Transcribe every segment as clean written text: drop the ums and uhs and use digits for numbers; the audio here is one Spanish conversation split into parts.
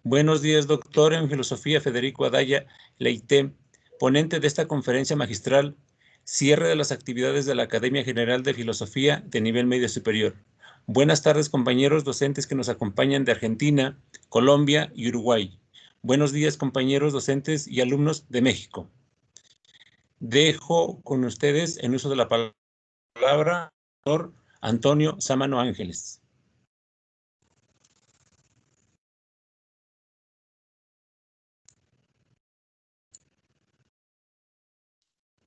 Buenos días, doctor en filosofía Federico Adaya Leite, ponente de esta conferencia magistral, cierre de las actividades de la Academia General de Filosofía de nivel medio superior. Buenas tardes, compañeros docentes que nos acompañan de Argentina, Colombia y Uruguay. Buenos días, compañeros docentes y alumnos de México. Dejo con ustedes en uso de la palabra doctor Antonio Sámano Ángeles.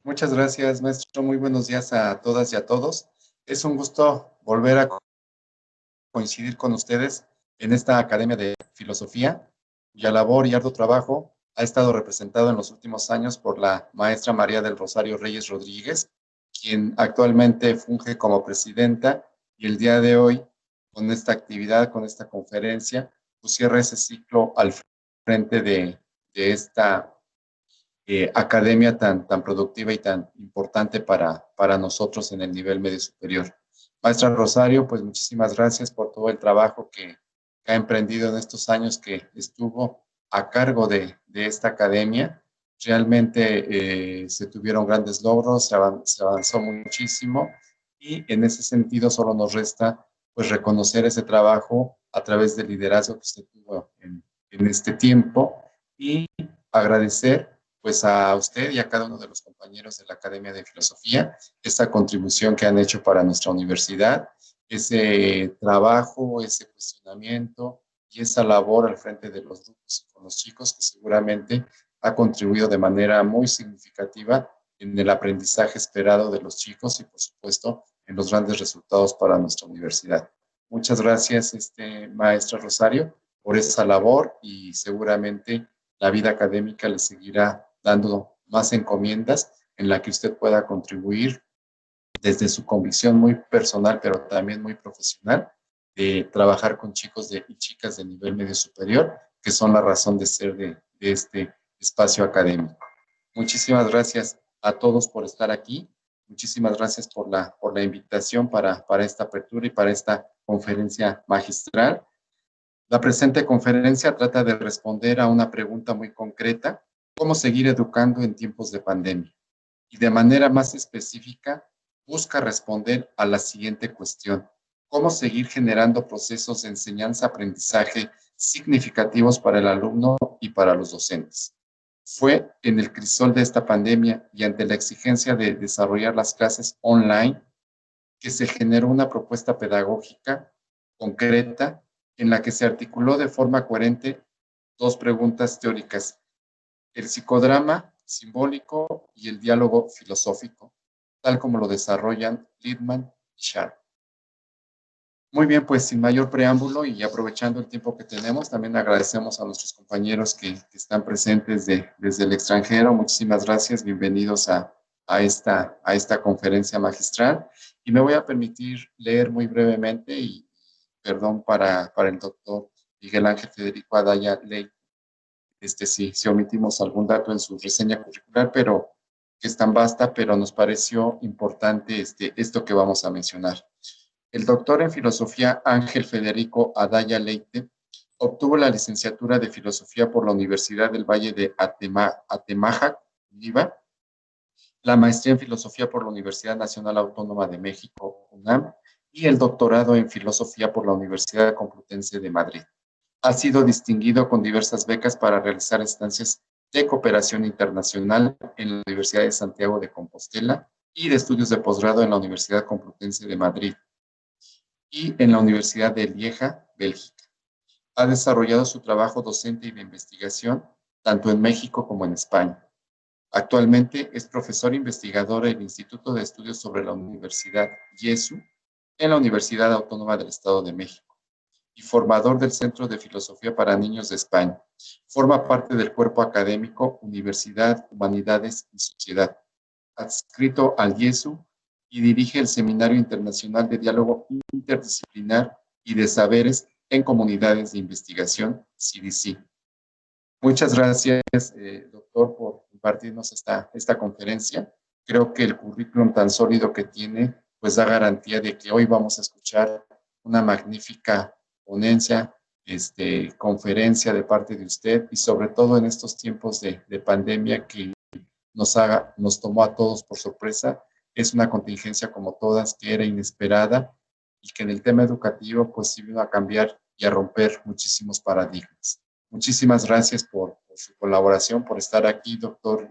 Muchas gracias, maestro. Muy buenos días a todas y a todos. Es un gusto volver a coincidir con ustedes en esta Academia de Filosofía, cuya labor y arduo trabajo ha estado representado en los últimos años por la maestra María del Rosario Reyes Rodríguez, quien actualmente funge como presidenta, y el día de hoy, con esta actividad, con esta conferencia, pues cierra ese ciclo al frente de esta academia tan productiva y tan importante para nosotros en el nivel medio superior. Maestra Rosario, pues muchísimas gracias por todo el trabajo que ha emprendido en estos años que estuvo a cargo de esta academia. Realmente se tuvieron grandes logros, se avanzó muchísimo, y en ese sentido solo nos resta pues reconocer ese trabajo a través del liderazgo que usted tuvo en este tiempo, y agradecer pues a usted y a cada uno de los compañeros de la Academia de Filosofía esta contribución que han hecho para nuestra universidad, ese trabajo, ese cuestionamiento y esa labor al frente de los grupos y con los chicos, que seguramente ha contribuido de manera muy significativa en el aprendizaje esperado de los chicos y, por supuesto, en los grandes resultados para nuestra universidad. Muchas gracias, maestra Rosario, por esa labor, y seguramente la vida académica le seguirá dando más encomiendas en la que usted pueda contribuir desde su convicción muy personal, pero también muy profesional, de trabajar con chicos y chicas de nivel medio superior, que son la razón de ser de este espacio académico. Muchísimas gracias a todos por estar aquí. Muchísimas gracias por la invitación para esta apertura y para esta conferencia magistral. La presente conferencia trata de responder a una pregunta muy concreta: ¿cómo seguir educando en tiempos de pandemia? Y de manera más específica, busca responder a la siguiente cuestión: ¿cómo seguir generando procesos de enseñanza-aprendizaje significativos para el alumno y para los docentes? Fue en el crisol de esta pandemia y ante la exigencia de desarrollar las clases online que se generó una propuesta pedagógica concreta en la que se articuló de forma coherente dos preguntas teóricas: el psicodrama simbólico y el diálogo filosófico, tal como lo desarrollan Littman y Sharp. Muy bien, pues sin mayor preámbulo y aprovechando el tiempo que tenemos, también agradecemos a nuestros compañeros que están presentes desde el extranjero. Muchísimas gracias, bienvenidos a esta conferencia magistral. Y me voy a permitir leer muy brevemente, y perdón para el doctor Miguel Ángel Federico Adaya Leite, si omitimos algún dato en su reseña curricular, pero que es tan vasta, pero nos pareció importante esto que vamos a mencionar. El doctor en filosofía Ángel Federico Adaya Leite obtuvo la licenciatura de filosofía por la Universidad del Valle de Atemajac, Bolívar, la maestría en filosofía por la Universidad Nacional Autónoma de México, UNAM, y el doctorado en filosofía por la Universidad Complutense de Madrid. Ha sido distinguido con diversas becas para realizar estancias de cooperación internacional en la Universidad de Santiago de Compostela y de estudios de posgrado en la Universidad Complutense de Madrid y en la Universidad de Lieja, Bélgica. Ha desarrollado su trabajo docente y de investigación tanto en México como en España. Actualmente es profesor investigador en el Instituto de Estudios sobre la Universidad IESU en la Universidad Autónoma del Estado de México y formador del Centro de Filosofía para Niños de España. Forma parte del cuerpo académico Universidad, Humanidades y Sociedad, adscrito al IESU, y dirige el Seminario Internacional de Diálogo Interdisciplinar y de Saberes en Comunidades de Investigación, CDC. Muchas gracias, doctor, por compartirnos esta conferencia. Creo que el currículum tan sólido que tiene, pues da garantía de que hoy vamos a escuchar una magnífica ponencia conferencia de parte de usted y sobre todo en estos tiempos de pandemia que nos tomó a todos por sorpresa. Es una contingencia como todas que era inesperada y que en el tema educativo pues sí vino a cambiar y a romper muchísimos paradigmas. Muchísimas gracias por su colaboración, por estar aquí, doctor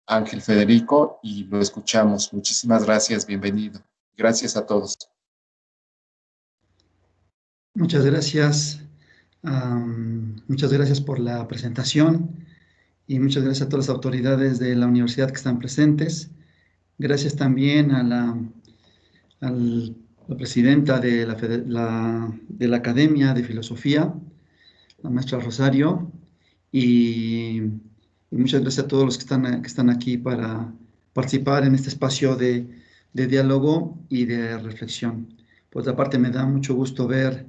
Ángel Federico, y lo escuchamos. Muchísimas gracias, bienvenido. Gracias a todos. Muchas gracias. Muchas gracias por la presentación y muchas gracias a todas las autoridades de la universidad que están presentes. Gracias también a la presidenta de la Academia de Filosofía, la maestra Rosario, y muchas gracias a todos los que están aquí para participar en este espacio de diálogo y de reflexión. Por otra parte, me da mucho gusto ver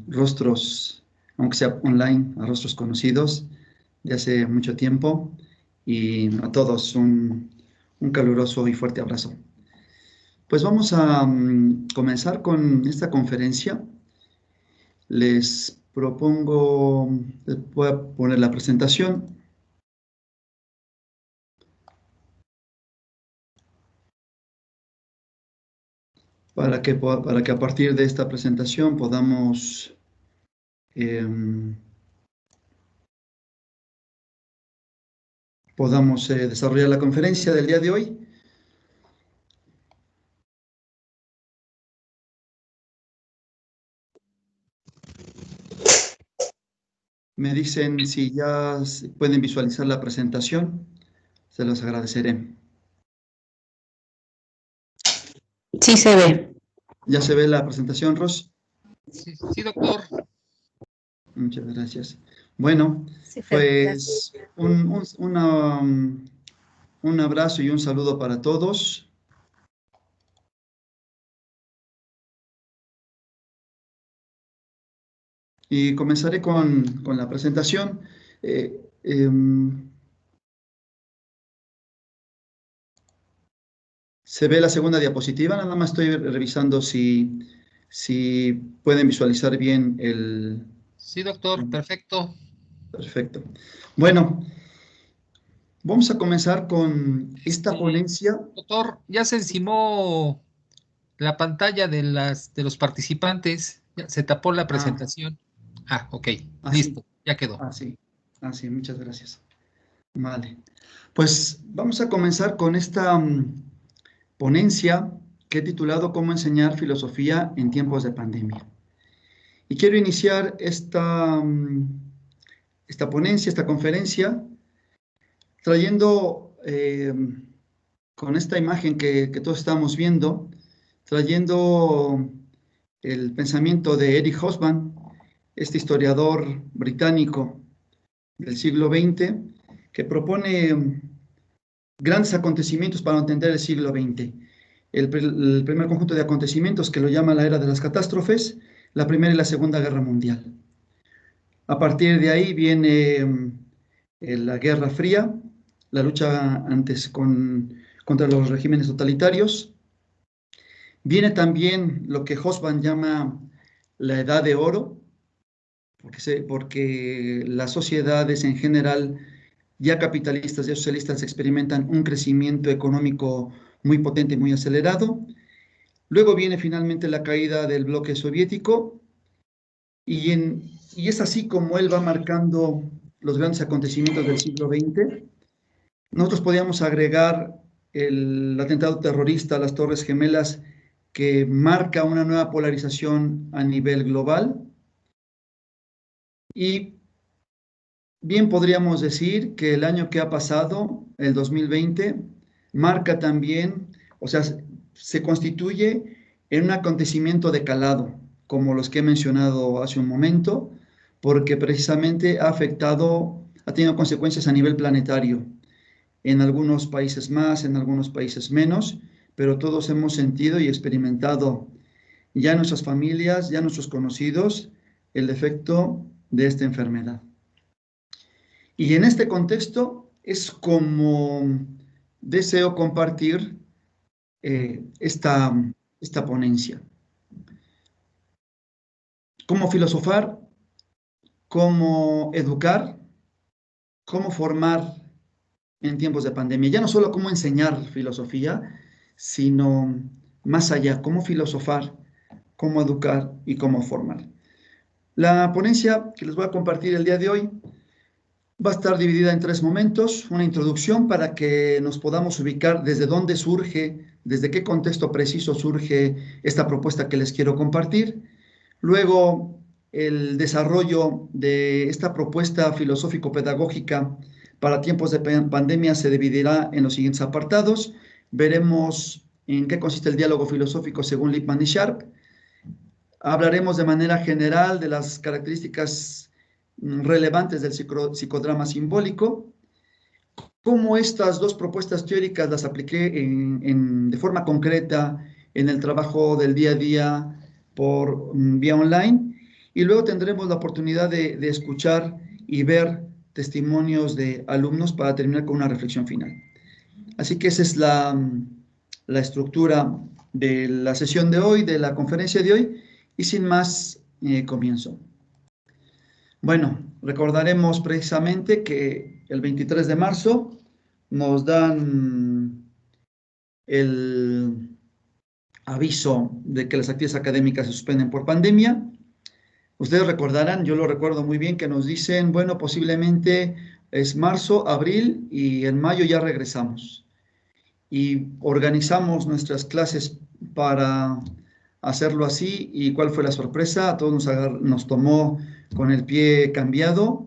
rostros, aunque sea online, a rostros conocidos de hace mucho tiempo, y a todos un caluroso y fuerte abrazo. Pues vamos a comenzar con esta conferencia. Les propongo, voy a poner la presentación. Para que a partir de esta presentación podamos desarrollar la conferencia del día de hoy. Me dicen si ya pueden visualizar la presentación, se los agradeceré. Sí se ve. ¿Ya se ve la presentación, Ros? Sí, doctor. Muchas gracias. Bueno, Sí, pues un abrazo y un saludo para todos. Y comenzaré con la presentación. Se ve la segunda diapositiva, nada más estoy revisando si pueden visualizar bien el... Sí, doctor, perfecto. Perfecto. Bueno, vamos a comenzar con esta ponencia. Doctor, ya se encimó la pantalla de los participantes. Ya se tapó la presentación. Ok, listo, ya quedó. Sí, muchas gracias. Vale. Pues vamos a comenzar con esta ponencia que he titulado Cómo enseñar filosofía en tiempos de pandemia. Y quiero iniciar esta ponencia, esta conferencia, trayendo con esta imagen que todos estamos viendo, trayendo el pensamiento de Eric Hobsbawm, este historiador británico del siglo XX, que propone grandes acontecimientos para entender el siglo XX. El primer conjunto de acontecimientos que lo llama la era de las catástrofes, la Primera y la Segunda Guerra Mundial. A partir de ahí viene la Guerra Fría, la lucha contra los regímenes totalitarios. Viene también lo que Hobsbawm llama la Edad de Oro, porque las sociedades en general, ya capitalistas, ya socialistas, experimentan un crecimiento económico muy potente y muy acelerado. Luego viene finalmente la caída del bloque soviético y es así como él va marcando los grandes acontecimientos del siglo XX. Nosotros podíamos agregar el atentado terrorista a las Torres Gemelas, que marca una nueva polarización a nivel global. Y bien podríamos decir que el año que ha pasado, el 2020, marca también, o sea, se constituye en un acontecimiento de calado, como los que he mencionado hace un momento, porque precisamente ha tenido consecuencias a nivel planetario, en algunos países más, en algunos países menos, pero todos hemos sentido y experimentado ya en nuestras familias, ya en nuestros conocidos, el efecto de esta enfermedad. Y en este contexto es como deseo compartir esta ponencia. cómo filosofar, cómo educar, cómo formar en tiempos de pandemia. Ya no solo cómo enseñar filosofía, sino más allá, cómo filosofar, cómo educar y cómo formar. La ponencia que les voy a compartir el día de hoy va a estar dividida en 3 momentos. Una introducción para que nos podamos ubicar desde dónde surge, desde qué contexto preciso surge esta propuesta que les quiero compartir. Luego, el desarrollo de esta propuesta filosófico-pedagógica para tiempos de pandemia se dividirá en los siguientes apartados. Veremos en qué consiste el diálogo filosófico según Lippmann y Sharp. Hablaremos de manera general de las características relevantes del psicodrama simbólico, cómo estas 2 propuestas teóricas las apliqué de forma concreta en el trabajo del día a día por vía online, y luego tendremos la oportunidad de escuchar y ver testimonios de alumnos para terminar con una reflexión final. Así que esa es la estructura de la sesión de hoy, de la conferencia de hoy, y sin más, comienzo. Bueno, recordaremos precisamente que el 23 de marzo nos dan el aviso de que las actividades académicas se suspenden por pandemia. Ustedes recordarán, yo lo recuerdo muy bien, que nos dicen, bueno, posiblemente es marzo, abril y en mayo ya regresamos. Y organizamos nuestras clases para hacerlo así. ¿Y cuál fue la sorpresa? A todos nos tomó con el pie cambiado,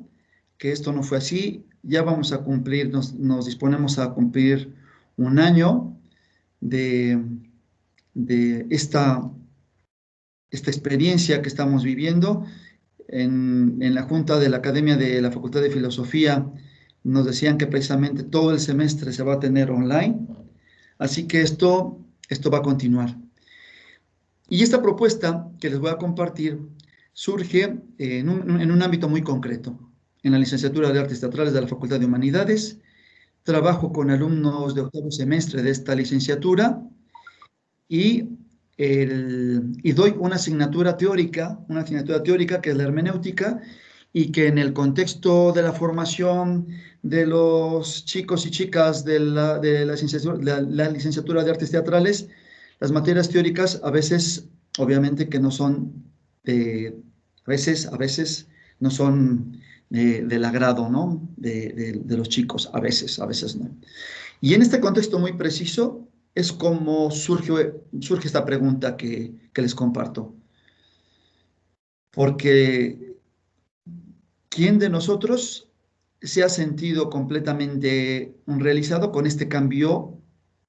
que esto no fue así. Ya vamos a cumplir, nos disponemos a cumplir un año de esta experiencia que estamos viviendo. En la Junta de la Academia de la Facultad de Filosofía nos decían que precisamente todo el semestre se va a tener online, así que esto va a continuar. Y esta propuesta que les voy a compartir surge en un ámbito muy concreto. En la licenciatura de Artes Teatrales de la Facultad de Humanidades, trabajo con alumnos de 8º semestre de esta licenciatura y doy una asignatura teórica que es la hermenéutica, y que en el contexto de la formación de los chicos y chicas de la licenciatura de Artes Teatrales, las materias teóricas a veces, obviamente que no son, a veces no son del agrado, ¿no? de los chicos, a veces no. Y en este contexto muy preciso es como surge esta pregunta que les comparto. Porque ¿quién de nosotros se ha sentido completamente realizado con este cambio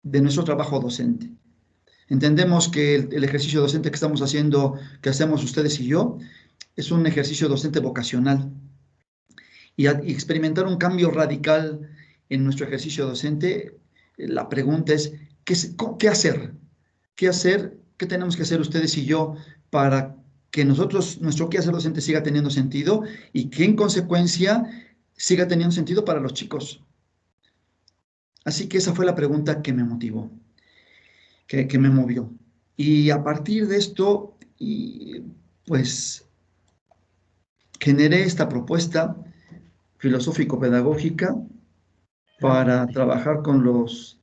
de nuestro trabajo docente? Entendemos que el ejercicio docente que estamos haciendo, que hacemos ustedes y yo, es un ejercicio docente vocacional. Y experimentar un cambio radical en nuestro ejercicio docente, la pregunta es, ¿qué hacer? ¿Qué hacer? ¿Qué tenemos que hacer ustedes y yo para que nuestro quehacer docente siga teniendo sentido y que en consecuencia siga teniendo sentido para los chicos? Así que esa fue la pregunta que me motivó, que me movió. Y a partir de esto, pues, generé esta propuesta filosófico-pedagógica para trabajar con los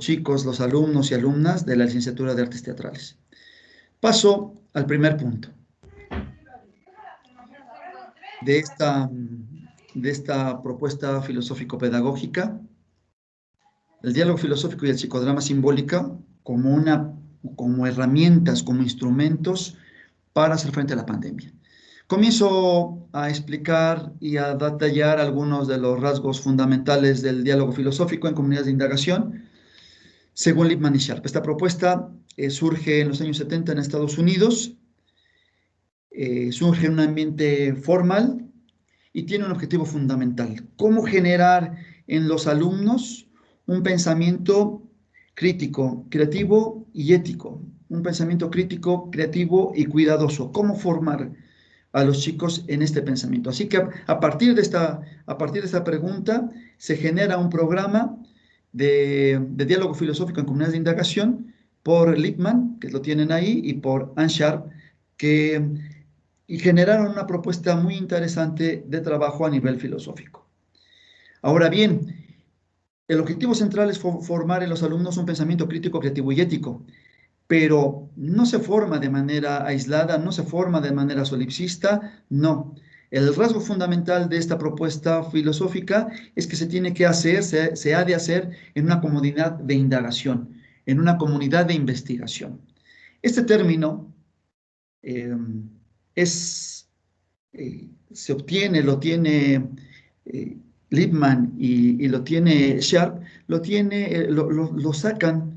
chicos, los alumnos y alumnas de la licenciatura de Artes Teatrales. Paso al primer punto de esta propuesta filosófico-pedagógica, el diálogo filosófico y el psicodrama simbólico como herramientas, como instrumentos para hacer frente a la pandemia. Comienzo a explicar y a detallar algunos de los rasgos fundamentales del diálogo filosófico en comunidades de indagación, según Lippmann y Sharp. Esta propuesta surge en los años 70 en Estados Unidos, surge en un ambiente formal y tiene un objetivo fundamental: cómo generar en los alumnos un pensamiento crítico, creativo y ético, un pensamiento crítico, creativo y cuidadoso, cómo formar a los chicos en este pensamiento. Así que a partir de esta pregunta se genera un programa de diálogo filosófico en comunidades de indagación por Lippmann, que lo tienen ahí, y por Anne Sharp, que y generaron una propuesta muy interesante de trabajo a nivel filosófico. Ahora bien, el objetivo central es formar en los alumnos un pensamiento crítico, creativo y ético, pero no se forma de manera aislada, no se forma de manera solipsista, no. El rasgo fundamental de esta propuesta filosófica es que se tiene que hacer, se ha de hacer en una comunidad de indagación, en una comunidad de investigación. Este término se obtiene, lo tiene Lippmann y lo tiene Sharp, lo sacan,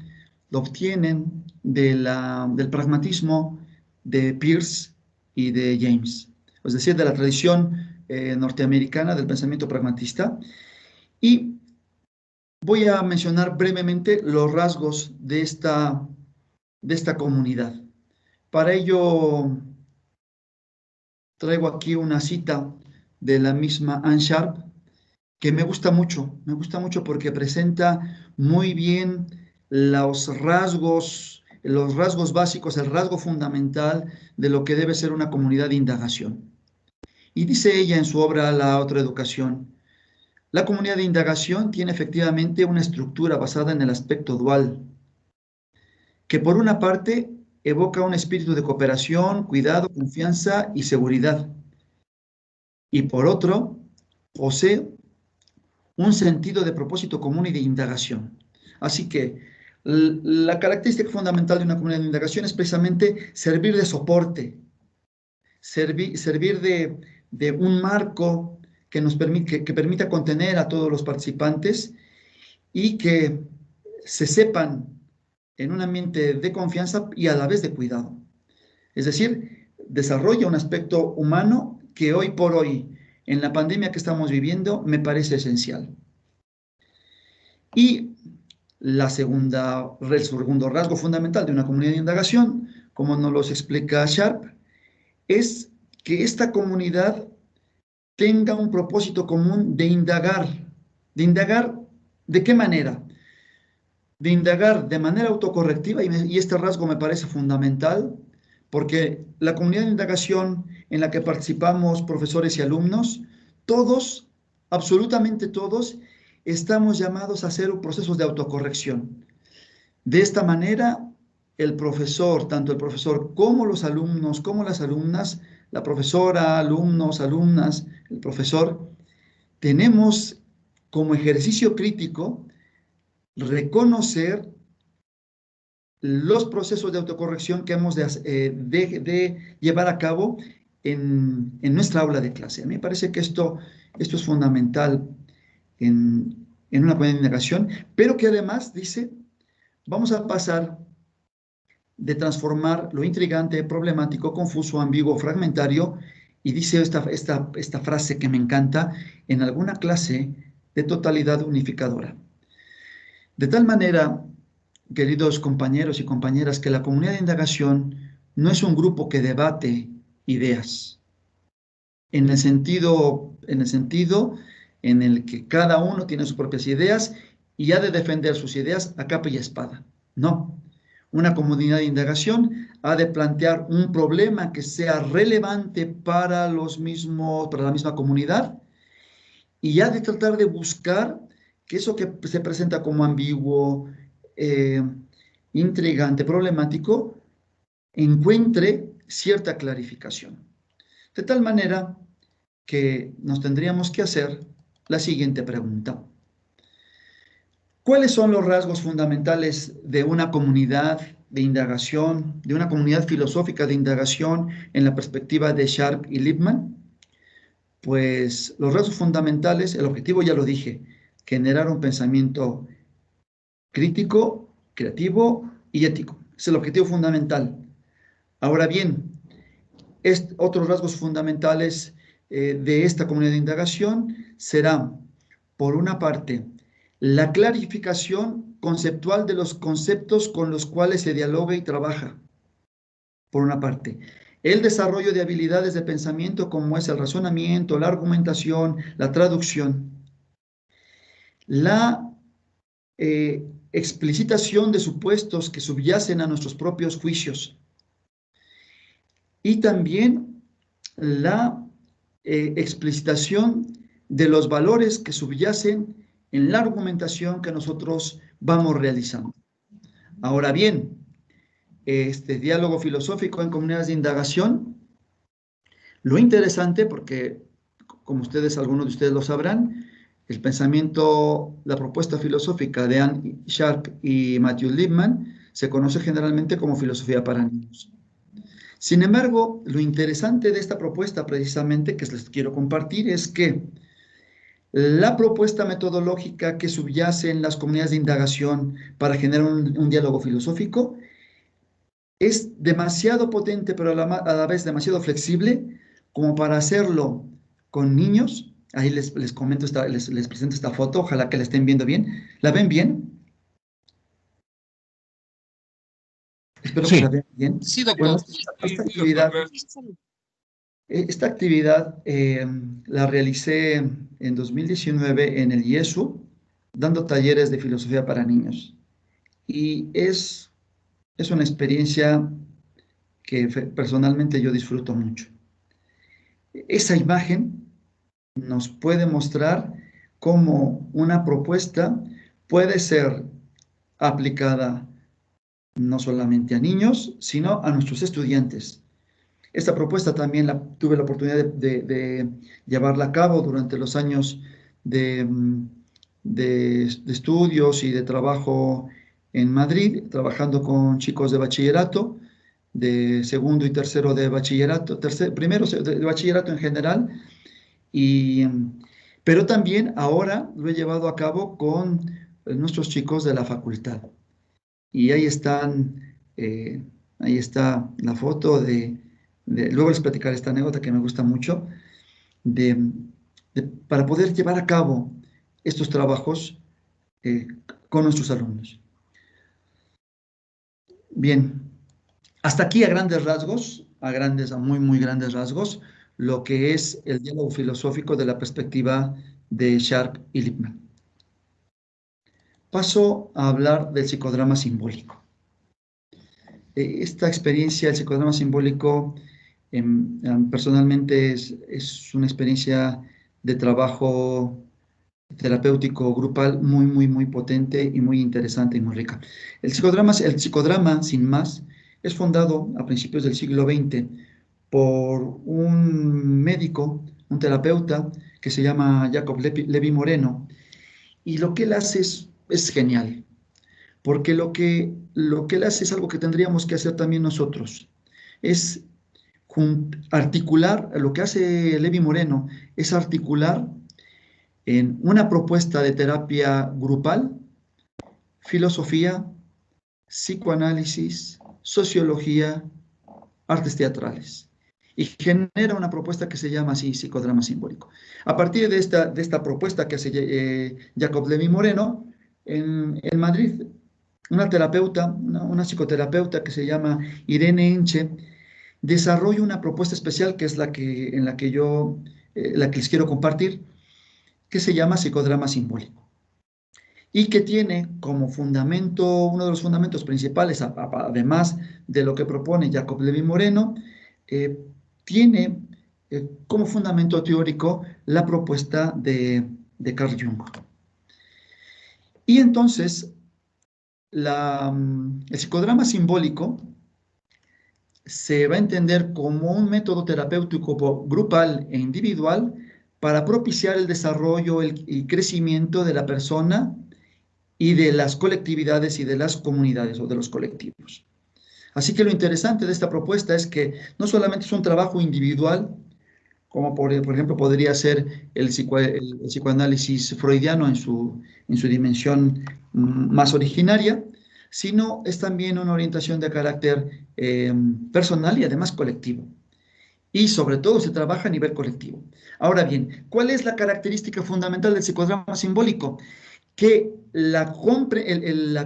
lo obtienen del pragmatismo de Peirce y de James, es decir, de la tradición norteamericana del pensamiento pragmatista. Y voy a mencionar brevemente los rasgos de esta comunidad. Para ello, traigo aquí una cita de la misma Anne Sharp, que me gusta mucho porque presenta muy bien los rasgos básicos, el rasgo fundamental de lo que debe ser una comunidad de indagación. Y dice ella en su obra La otra educación: la comunidad de indagación tiene efectivamente una estructura basada en el aspecto dual, que por una parte evoca un espíritu de cooperación, cuidado, confianza y seguridad, y por otro posee un sentido de propósito común y de indagación. Así que la característica fundamental de una comunidad de indagación es precisamente servir de soporte, servir de un marco que permita contener a todos los participantes y que se sepan en un ambiente de confianza y a la vez de cuidado. Es decir, desarrolla un aspecto humano que hoy por hoy, en la pandemia que estamos viviendo, me parece esencial. Y el segundo rasgo fundamental de una comunidad de indagación, como nos lo explica Sharp, es que esta comunidad tenga un propósito común de indagar. ¿De indagar de qué manera? De indagar de manera autocorrectiva, y este rasgo me parece fundamental, porque la comunidad de indagación en la que participamos profesores y alumnos, todos, absolutamente todos, estamos llamados a hacer procesos de autocorrección. De esta manera, el profesor, tanto el profesor como los alumnos, como las alumnas, la profesora, alumnos, alumnas, el profesor, tenemos como ejercicio crítico reconocer los procesos de autocorrección que hemos de llevar a cabo en nuestra aula de clase. A mí me parece que esto es fundamental en una comunidad de indagación, pero que además dice, vamos a pasar de transformar lo intrigante, problemático, confuso, ambiguo, fragmentario, y dice esta frase que me encanta, en alguna clase de totalidad unificadora. De tal manera, queridos compañeros y compañeras, que la comunidad de indagación no es un grupo que debate ideas, en el sentido en el que cada uno tiene sus propias ideas y ha de defender sus ideas a capa y espada. No. Una comunidad de indagación ha de plantear un problema que sea relevante para la misma comunidad, y ha de tratar de buscar que eso que se presenta como ambiguo, intrigante, problemático, encuentre cierta clarificación. De tal manera que nos tendríamos que hacer la siguiente pregunta: ¿cuáles son los rasgos fundamentales de una comunidad de indagación, de una comunidad filosófica de indagación en la perspectiva de Sharp y Lippmann? Pues los rasgos fundamentales, el objetivo ya lo dije, generar un pensamiento crítico, creativo y ético. Es el objetivo fundamental. Ahora bien, otros rasgos fundamentales de esta comunidad de indagación serán, por una parte, la clarificación conceptual de los conceptos con los cuales se dialoga y trabaja. Por una parte, el desarrollo de habilidades de pensamiento como es el razonamiento, la argumentación, la traducción. La explicitación de supuestos que subyacen a nuestros propios juicios. Y también la explicitación de los valores que subyacen en la argumentación que nosotros vamos realizando. Ahora bien, este diálogo filosófico en comunidades de indagación, lo interesante, porque como algunos de ustedes lo sabrán, el pensamiento, la propuesta filosófica de Ann Sharp y Matthew Lipman se conoce generalmente como filosofía para niños. Sin embargo, lo interesante de esta propuesta, precisamente, que les quiero compartir, es que la propuesta metodológica que subyace en las comunidades de indagación para generar un diálogo filosófico es demasiado potente, pero a la vez demasiado flexible, como para hacerlo con niños. Ahí les comento, les presento esta foto, ojalá que la estén viendo bien. ¿La ven bien? Espero que la vean bien. Sí, doctor. Bueno, esta actividad la realicé en 2019 en el IESU, dando talleres de filosofía para niños. Y es una experiencia que personalmente yo disfruto mucho. Esa imagen nos puede mostrar cómo una propuesta puede ser aplicada no solamente a niños, sino a nuestros estudiantes. Esta propuesta también tuve la oportunidad de llevarla a cabo durante los años de estudios y de trabajo en Madrid, trabajando con chicos de bachillerato, de segundo y tercero de bachillerato, primero de bachillerato en general, pero también ahora lo he llevado a cabo con nuestros chicos de la facultad. Y ahí está la foto luego les platicaré esta anécdota que me gusta mucho, para poder llevar a cabo estos trabajos con nuestros alumnos. Bien, hasta aquí a grandes rasgos, a muy grandes rasgos, lo que es el diálogo filosófico de la perspectiva de Sharp y Lipman. Paso a hablar del psicodrama simbólico. Esta experiencia, el psicodrama simbólico, personalmente es una experiencia de trabajo terapéutico grupal muy potente y muy interesante y muy rica. El psicodrama, sin más, es fundado a principios del siglo XX por un médico, un terapeuta, que se llama Jacob Levi Moreno, y lo que él hace es genial, porque lo que él hace es algo que tendríamos que hacer también nosotros, es articular, lo que hace Levi Moreno es articular en una propuesta de terapia grupal, filosofía, psicoanálisis, sociología, artes teatrales. Y genera una propuesta que se llama así, psicodrama simbólico. A partir de esta propuesta que hace Jacob Levi Moreno, en Madrid, una psicoterapeuta que se llama Irene Enche, desarrolla una propuesta especial que es la que les quiero compartir, que se llama psicodrama simbólico, y que tiene como fundamento, uno de los fundamentos principales, además de lo que propone Jacob Levi Moreno, tiene como fundamento teórico la propuesta de Carl Jung. Y entonces, el psicodrama simbólico se va a entender como un método terapéutico grupal e individual para propiciar el desarrollo y crecimiento de la persona y de las colectividades y de las comunidades o de los colectivos. Así que lo interesante de esta propuesta es que no solamente es un trabajo individual, como por ejemplo podría ser el psicoanálisis freudiano en su dimensión más originaria, sino es también una orientación de carácter personal y además colectivo. Y sobre todo se trabaja a nivel colectivo. Ahora bien, ¿cuál es la característica fundamental del psicodrama simbólico? Que la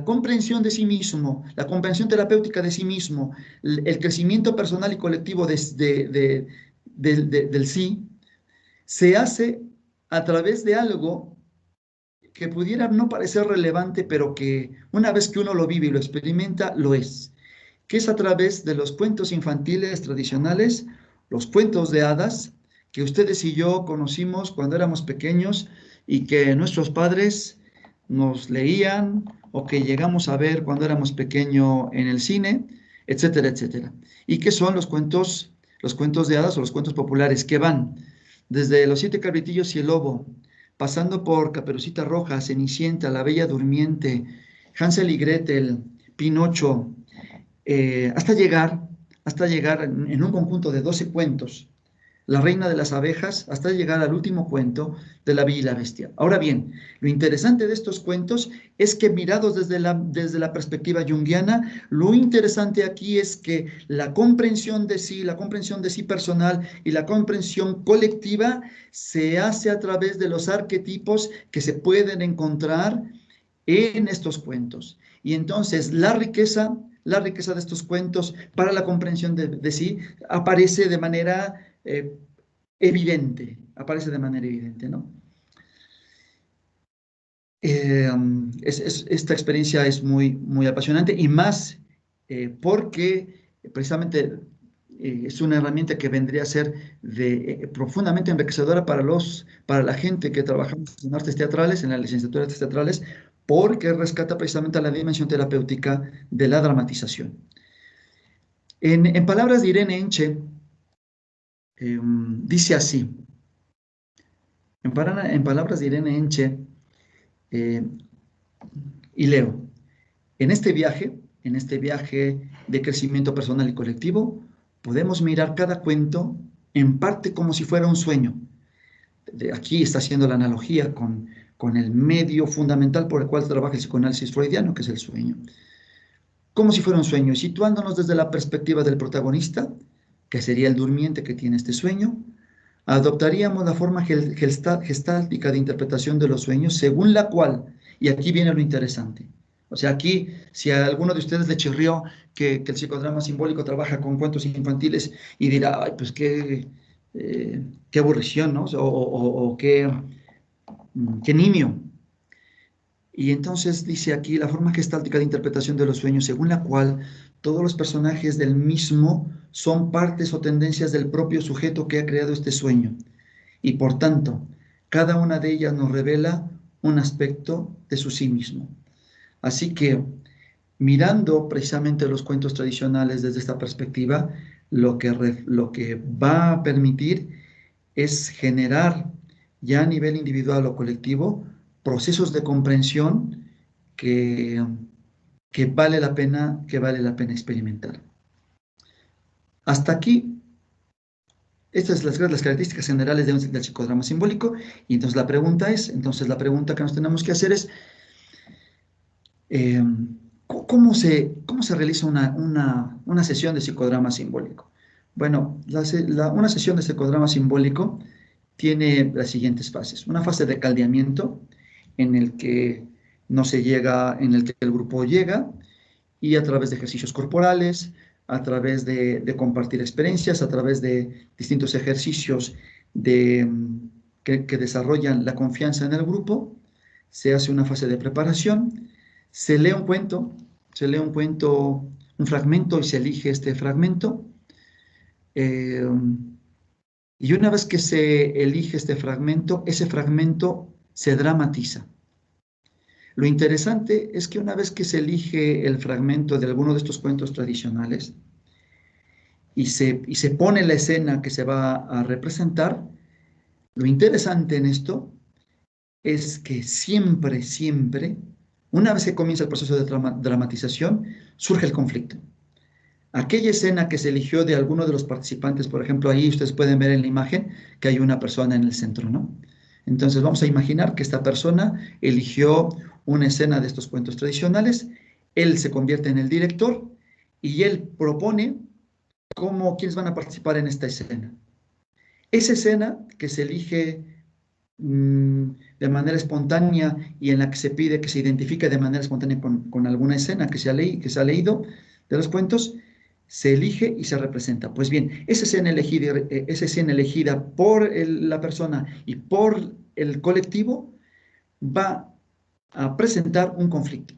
comprensión de sí mismo, la comprensión terapéutica de sí mismo, el crecimiento personal y colectivo del sí, se hace a través de algo que pudiera no parecer relevante, pero que una vez que uno lo vive y lo experimenta, lo es, que es a través de los cuentos infantiles tradicionales los cuentos de hadas que ustedes y yo conocimos cuando éramos pequeños y que nuestros padres nos leían o que llegamos a ver cuando éramos pequeños en el cine, etcétera, etcétera. ¿Y qué son los cuentos de hadas o los cuentos populares? Que van desde Los 7 cabritillos y el lobo, pasando por Caperucita Roja, Cenicienta, La Bella Durmiente, Hansel y Gretel, Pinocho, hasta llegar en un conjunto de 12 cuentos, La Reina de las Abejas, hasta llegar al último cuento de La Bella y la Bestia. Ahora bien, lo interesante de estos cuentos es que mirados desde la perspectiva junguiana, lo interesante aquí es que la comprensión de sí personal y la comprensión colectiva se hace a través de los arquetipos que se pueden encontrar en estos cuentos. Y entonces la riqueza de estos cuentos para la comprensión de sí aparece de manera evidente, ¿no? Esta experiencia es muy, muy apasionante y más porque precisamente es una herramienta que vendría a ser profundamente enriquecedora para la gente que trabajamos en artes teatrales, en la licenciatura de artes teatrales, porque rescata precisamente la dimensión terapéutica de la dramatización. En palabras de Irene Enche, dice así, en palabras de Irene Enche, y leo, en este viaje de crecimiento personal y colectivo, podemos mirar cada cuento en parte como si fuera un sueño. Aquí está haciendo la analogía con el medio fundamental por el cual trabaja el psicoanálisis freudiano, que es el sueño. Como si fuera un sueño, y situándonos desde la perspectiva del protagonista, que sería el durmiente que tiene este sueño, adoptaríamos la forma gestáltica de interpretación de los sueños, según la cual, y aquí viene lo interesante, o sea, aquí, si a alguno de ustedes le chirrió que el psicodrama simbólico trabaja con cuentos infantiles y dirá, ay, pues qué aburrición, ¿no? O qué nimio. Y entonces dice aquí la forma gestáltica de interpretación de los sueños, según la cual todos los personajes del mismo son partes o tendencias del propio sujeto que ha creado este sueño. Y por tanto, cada una de ellas nos revela un aspecto de su sí mismo. Así que, mirando precisamente los cuentos tradicionales desde esta perspectiva, lo que va a permitir es generar ya a nivel individual o colectivo procesos de comprensión que vale la pena experimentar. Hasta aquí, estas son las características generales del psicodrama simbólico, y entonces la pregunta que nos tenemos que hacer es, ¿cómo se realiza una sesión de psicodrama simbólico? Bueno, una sesión de psicodrama simbólico tiene las siguientes fases. Una fase de caldeamiento, en el que el grupo llega y a través de ejercicios corporales, a través de compartir experiencias, a través de distintos ejercicios que desarrollan la confianza en el grupo, se hace una fase de preparación, se lee un cuento, un fragmento, y se elige este fragmento. Y una vez que se elige ese fragmento se dramatiza. Lo interesante es que una vez que se elige el fragmento de alguno de estos cuentos tradicionales y se pone la escena que se va a representar, lo interesante en esto es que siempre, una vez que comienza el proceso de dramatización, surge el conflicto. Aquella escena que se eligió de alguno de los participantes, por ejemplo, ahí ustedes pueden ver en la imagen que hay una persona en el centro, ¿no? Entonces vamos a imaginar que esta persona eligió una escena de estos cuentos tradicionales, él se convierte en el director y él propone quiénes van a participar en esta escena. Esa escena que se elige de manera espontánea y en la que se pide que se identifique de manera espontánea con alguna escena que se ha leído de los cuentos, se elige y se representa. Pues bien, esa escena elegida por la persona y por el colectivo va a presentar un conflicto.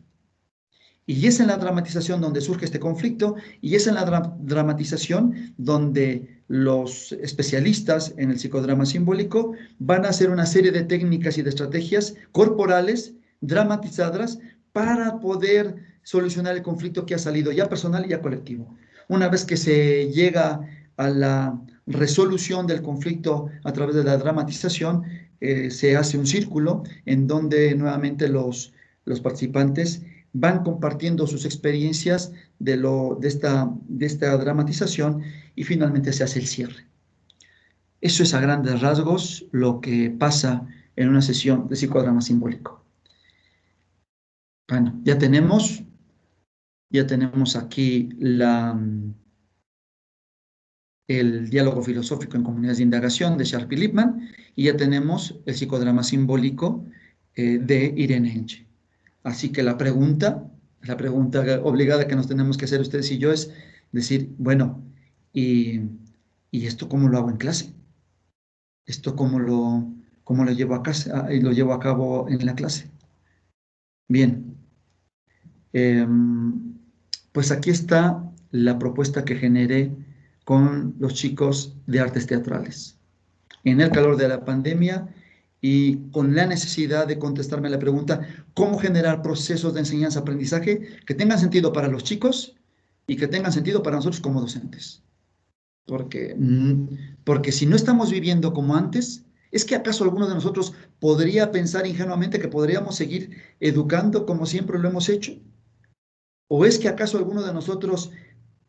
Y es en la dramatización donde surge este conflicto, y es en la dramatización donde los especialistas en el psicodrama simbólico van a hacer una serie de técnicas y de estrategias corporales dramatizadas para poder solucionar el conflicto que ha salido ya personal y ya colectivo. Una vez que se llega a la resolución del conflicto a través de la dramatización, se hace un círculo en donde nuevamente los participantes van compartiendo sus experiencias de esta dramatización y finalmente se hace el cierre. Eso es a grandes rasgos lo que pasa en una sesión de psicodrama simbólico. Bueno, ya tenemos aquí el diálogo filosófico en comunidades de indagación de Sharp y Lippmann, y ya tenemos el psicodrama simbólico de Irene Enche. Así que la pregunta obligada que nos tenemos que hacer ustedes y yo es decir, bueno, ¿y esto cómo lo hago en clase? ¿Esto cómo lo llevo a casa y lo llevo a cabo en la clase? Bien, pues aquí está la propuesta que generé con los chicos de artes teatrales. En el calor de la pandemia y con la necesidad de contestarme la pregunta, ¿cómo generar procesos de enseñanza-aprendizaje que tengan sentido para los chicos y que tengan sentido para nosotros como docentes? Porque si no estamos viviendo como antes, ¿es que acaso alguno de nosotros podría pensar ingenuamente que podríamos seguir educando como siempre lo hemos hecho? ¿O es que acaso alguno de nosotros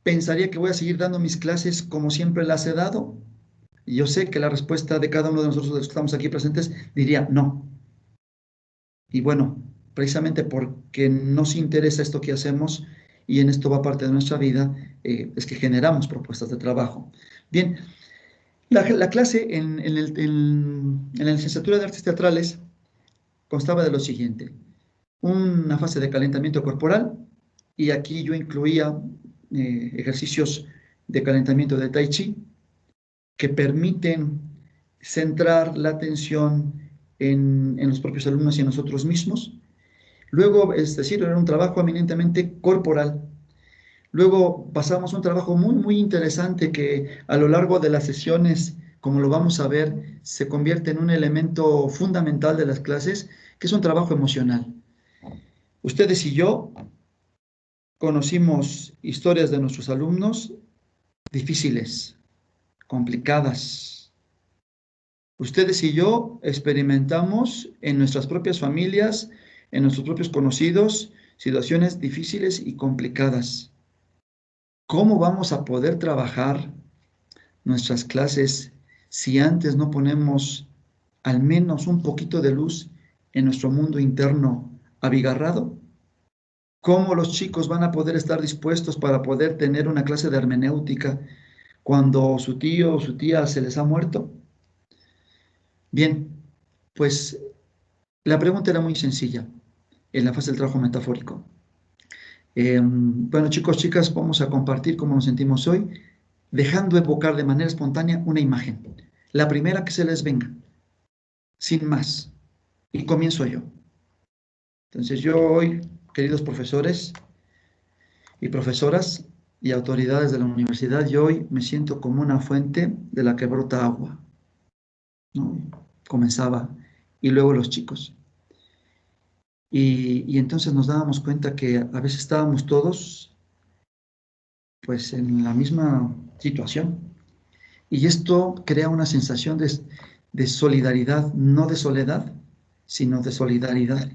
pensaría que voy a seguir dando mis clases como siempre las he dado? Y yo sé que la respuesta de cada uno de nosotros que estamos aquí presentes diría no. Y bueno, precisamente porque nos interesa esto que hacemos y en esto va parte de nuestra vida, es que generamos propuestas de trabajo. Bien, la clase en la licenciatura de artes teatrales constaba de lo siguiente: una fase de calentamiento corporal, y aquí yo incluía ejercicios de calentamiento de Tai Chi que permiten centrar la atención en los propios alumnos y en nosotros mismos. Luego, es decir, era un trabajo eminentemente corporal. Luego pasamos a un trabajo muy, muy interesante que a lo largo de las sesiones, como lo vamos a ver, se convierte en un elemento fundamental de las clases, que es un trabajo emocional. Ustedes y yo conocimos historias de nuestros alumnos difíciles, complicadas. Ustedes y yo experimentamos en nuestras propias familias, en nuestros propios conocidos, situaciones difíciles y complicadas. ¿Cómo vamos a poder trabajar nuestras clases si antes no ponemos al menos un poquito de luz en nuestro mundo interno abigarrado? ¿Cómo los chicos van a poder estar dispuestos para poder tener una clase de hermenéutica cuando su tío o su tía se les ha muerto? Bien, pues la pregunta era muy sencilla en la fase del trabajo metafórico. Bueno, chicos, chicas, vamos a compartir cómo nos sentimos hoy, dejando evocar de manera espontánea una imagen. La primera que se les venga, sin más. Y comienzo yo. Entonces yo hoy, queridos profesores y profesoras y autoridades de la universidad, yo hoy me siento como una fuente de la que brota agua, ¿no? Comenzaba, y luego los chicos. Y entonces nos dábamos cuenta que a veces estábamos todos pues en la misma situación. Y esto crea una sensación de solidaridad, no de soledad, sino de solidaridad.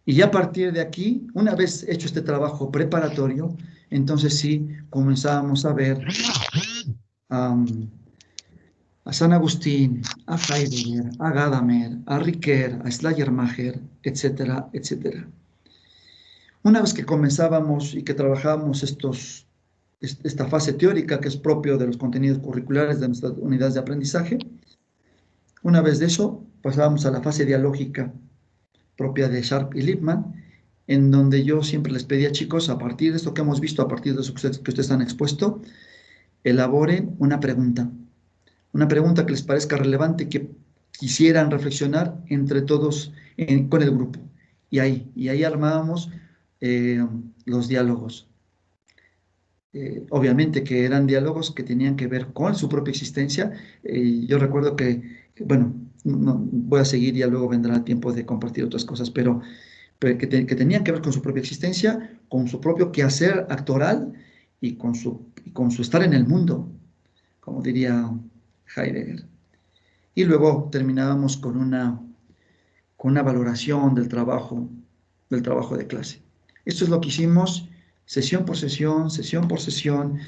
Y ya a partir de aquí, una vez hecho este trabajo preparatorio, entonces sí comenzábamos a ver a San Agustín, a Heidegger, a Gadamer, a Ricoeur, a Schleiermacher, etcétera, etcétera. Una vez que comenzábamos y que trabajábamos esta fase teórica que es propio de los contenidos curriculares de nuestras unidades de aprendizaje, una vez de eso pasábamos a la fase dialógica propia de Sharp y Lippmann, en donde yo siempre les pedía, chicos, a partir de esto que hemos visto, a partir de eso que ustedes han expuesto, elaboren una pregunta que les parezca relevante, que quisieran reflexionar entre todos con el grupo. Y ahí armábamos los diálogos. Obviamente que eran diálogos que tenían que ver con su propia existencia. Yo recuerdo que, bueno, voy a seguir, ya luego vendrá el tiempo de compartir otras cosas, pero que tenían que ver con su propia existencia, con su propio quehacer actoral y con su estar en el mundo, como diría Heidegger. Y luego terminábamos con una valoración del trabajo de clase. Esto es lo que hicimos sesión por sesión,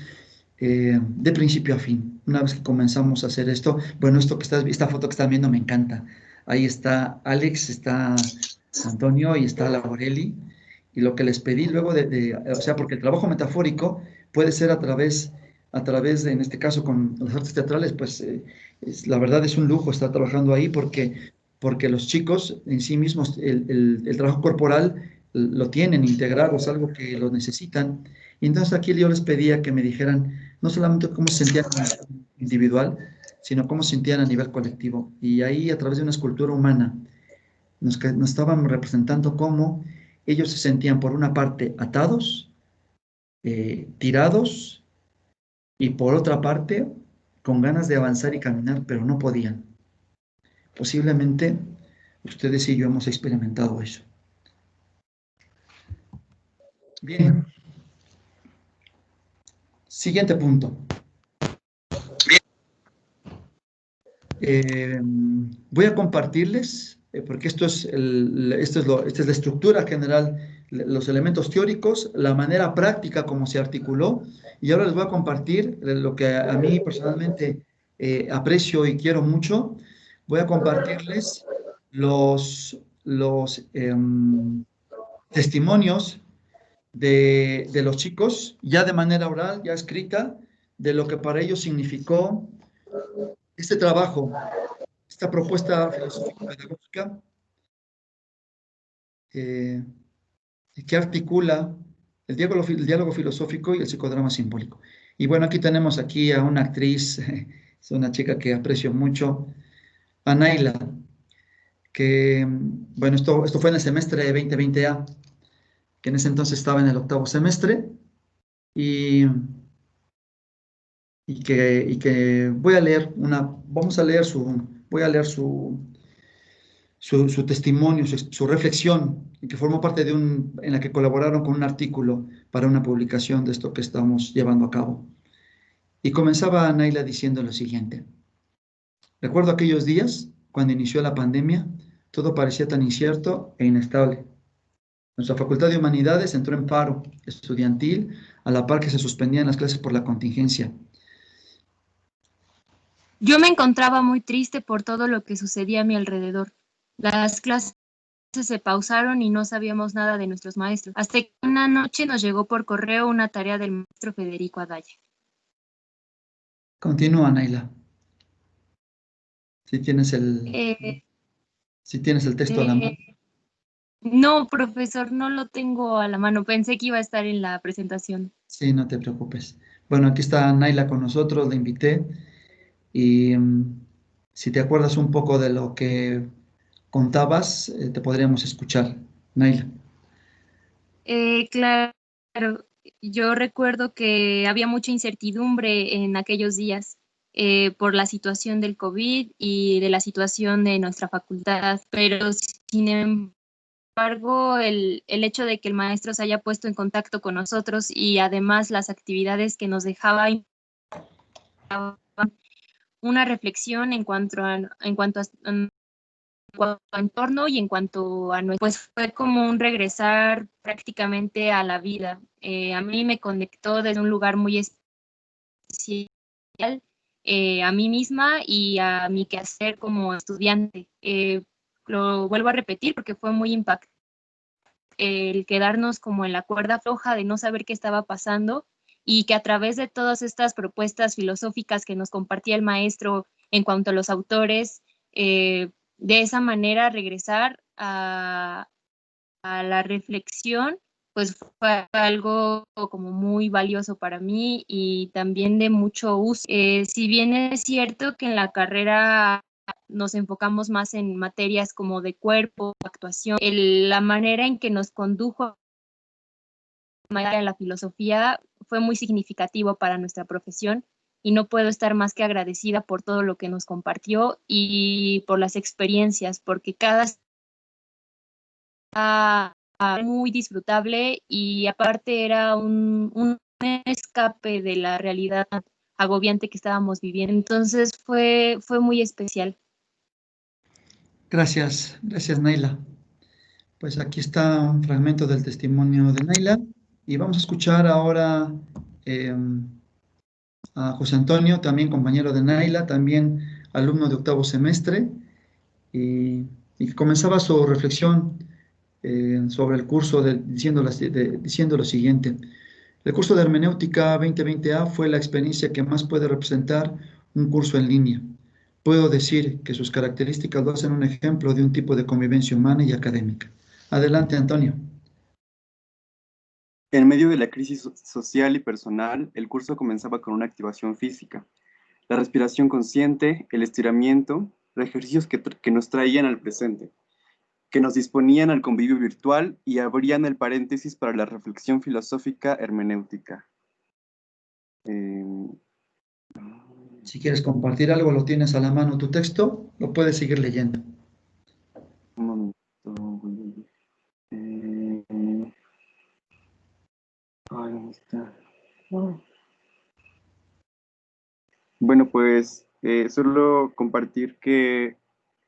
de principio a fin. Una vez que comenzamos a hacer esto, bueno, esta foto que están viendo me encanta. Ahí está Alex, está Antonio y está Laureli. Y lo que les pedí luego o sea, porque el trabajo metafórico puede ser a través de, en este caso con las artes teatrales, pues la verdad es un lujo estar trabajando ahí porque los chicos en sí mismos, el trabajo corporal lo tienen integrado, es algo que lo necesitan. Y entonces aquí yo les pedía que me dijeran no solamente cómo se sentían a nivel individual, sino cómo se sentían a nivel colectivo. Y ahí, a través de una escultura humana, nos estaban representando cómo ellos se sentían, por una parte, atados, tirados, y por otra parte, con ganas de avanzar y caminar, pero no podían. Posiblemente ustedes y yo hemos experimentado eso. Bien. Siguiente punto. Voy a compartirles, porque esta es la estructura general, los elementos teóricos, la manera práctica como se articuló, y ahora les voy a compartir lo que a mí personalmente aprecio y quiero mucho. Voy a compartirles los testimonios de los chicos, ya de manera oral, ya escrita, de lo que para ellos significó este trabajo, esta propuesta filosófico-pedagógica que articula el diálogo filosófico y el psicodrama simbólico. Y bueno, aquí a una actriz, es una chica que aprecio mucho, a Naila, que, bueno, esto fue en el semestre de 2020A, que en ese entonces estaba en el 8º semestre, y que voy a leer su testimonio, su reflexión, y que formó parte en la que colaboraron con un artículo para una publicación de esto que estamos llevando a cabo. Y comenzaba Naila diciendo lo siguiente: recuerdo aquellos días cuando inició la pandemia, todo parecía tan incierto e inestable. Nuestra Facultad de Humanidades entró en paro estudiantil a la par que se suspendían las clases por la contingencia. Yo me encontraba muy triste por todo lo que sucedía a mi alrededor. Las clases se pausaron y no sabíamos nada de nuestros maestros, hasta que una noche nos llegó por correo una tarea del maestro Federico Adaya. Continúa, Naila. Si tienes el texto a la mano. No, profesor, no lo tengo a la mano. Pensé que iba a estar en la presentación. Sí, no te preocupes. Bueno, aquí está Naila con nosotros, la invité. Y si te acuerdas un poco de lo que contabas, te podríamos escuchar. Naila. Claro, yo recuerdo que había mucha incertidumbre en aquellos días por la situación del COVID y de la situación de nuestra facultad, pero sin embargo, el hecho de que el maestro se haya puesto en contacto con nosotros y además las actividades que nos dejaba una reflexión en cuanto a entorno y en cuanto a nuestro, pues fue como un regresar prácticamente a la vida. A mí me conectó desde un lugar muy especial a mí misma y a mi quehacer como estudiante. Lo vuelvo a repetir porque fue muy impactante el quedarnos como en la cuerda floja de no saber qué estaba pasando, y que a través de todas estas propuestas filosóficas que nos compartía el maestro en cuanto a los autores, de esa manera regresar a la reflexión, pues fue algo como muy valioso para mí y también de mucho uso. Si bien es cierto que en la carrera nos enfocamos más en materias como de cuerpo, actuación, la manera en que nos condujo en la filosofía fue muy significativo para nuestra profesión y no puedo estar más que agradecida por todo lo que nos compartió y por las experiencias, porque cada muy disfrutable y aparte era un escape de la realidad agobiante que estábamos viviendo. Entonces fue muy especial. Gracias, gracias Naila. Pues aquí está un fragmento del testimonio de Naila y vamos a escuchar ahora a José Antonio, también compañero de Naila, también alumno de octavo semestre y que comenzaba su reflexión sobre el curso diciendo lo siguiente. El curso de Hermenéutica 2020A fue la experiencia que más puede representar un curso en línea. Puedo decir que sus características lo hacen un ejemplo de un tipo de convivencia humana y académica. Adelante, Antonio. En medio de la crisis social y personal, el curso comenzaba con una activación física, la respiración consciente, el estiramiento, los ejercicios que nos traían al presente, que nos disponían al convivio virtual y abrían el paréntesis para la reflexión filosófica hermenéutica. Si quieres compartir algo, lo tienes a la mano tu texto, lo puedes seguir leyendo. Un momento. ¿Dónde está? Bueno, pues solo compartir que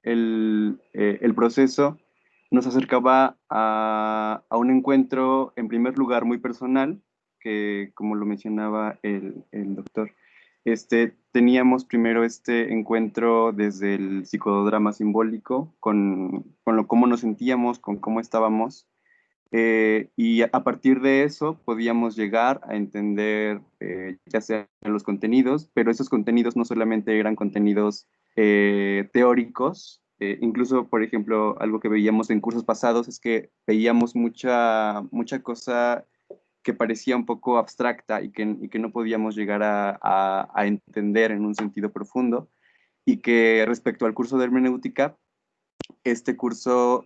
el proceso nos acercaba a un encuentro, en primer lugar, muy personal, que como lo mencionaba el doctor, teníamos primero este encuentro desde el psicodrama simbólico, con cómo nos sentíamos, con cómo estábamos, y a partir de eso podíamos llegar a entender ya sea los contenidos, pero esos contenidos no solamente eran contenidos teóricos, incluso, por ejemplo, algo que veíamos en cursos pasados es que veíamos mucha cosa que parecía un poco abstracta y que no podíamos llegar a entender en un sentido profundo, y que respecto al curso de hermenéutica, este curso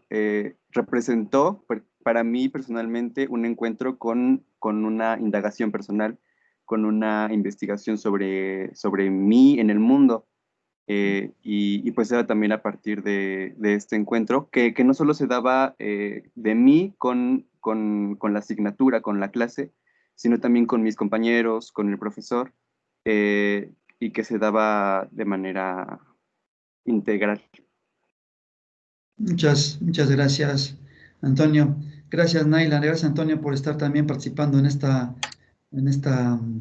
representó para mí personalmente un encuentro con una indagación personal, con una investigación sobre mí en el mundo. Y pues era también a partir de este encuentro que no solo se daba de mí con la asignatura, con la clase, sino también con mis compañeros, con el profesor, y que se daba de manera integral. Muchas gracias, Antonio. Gracias, Naila. Gracias, Antonio, por estar también participando en esta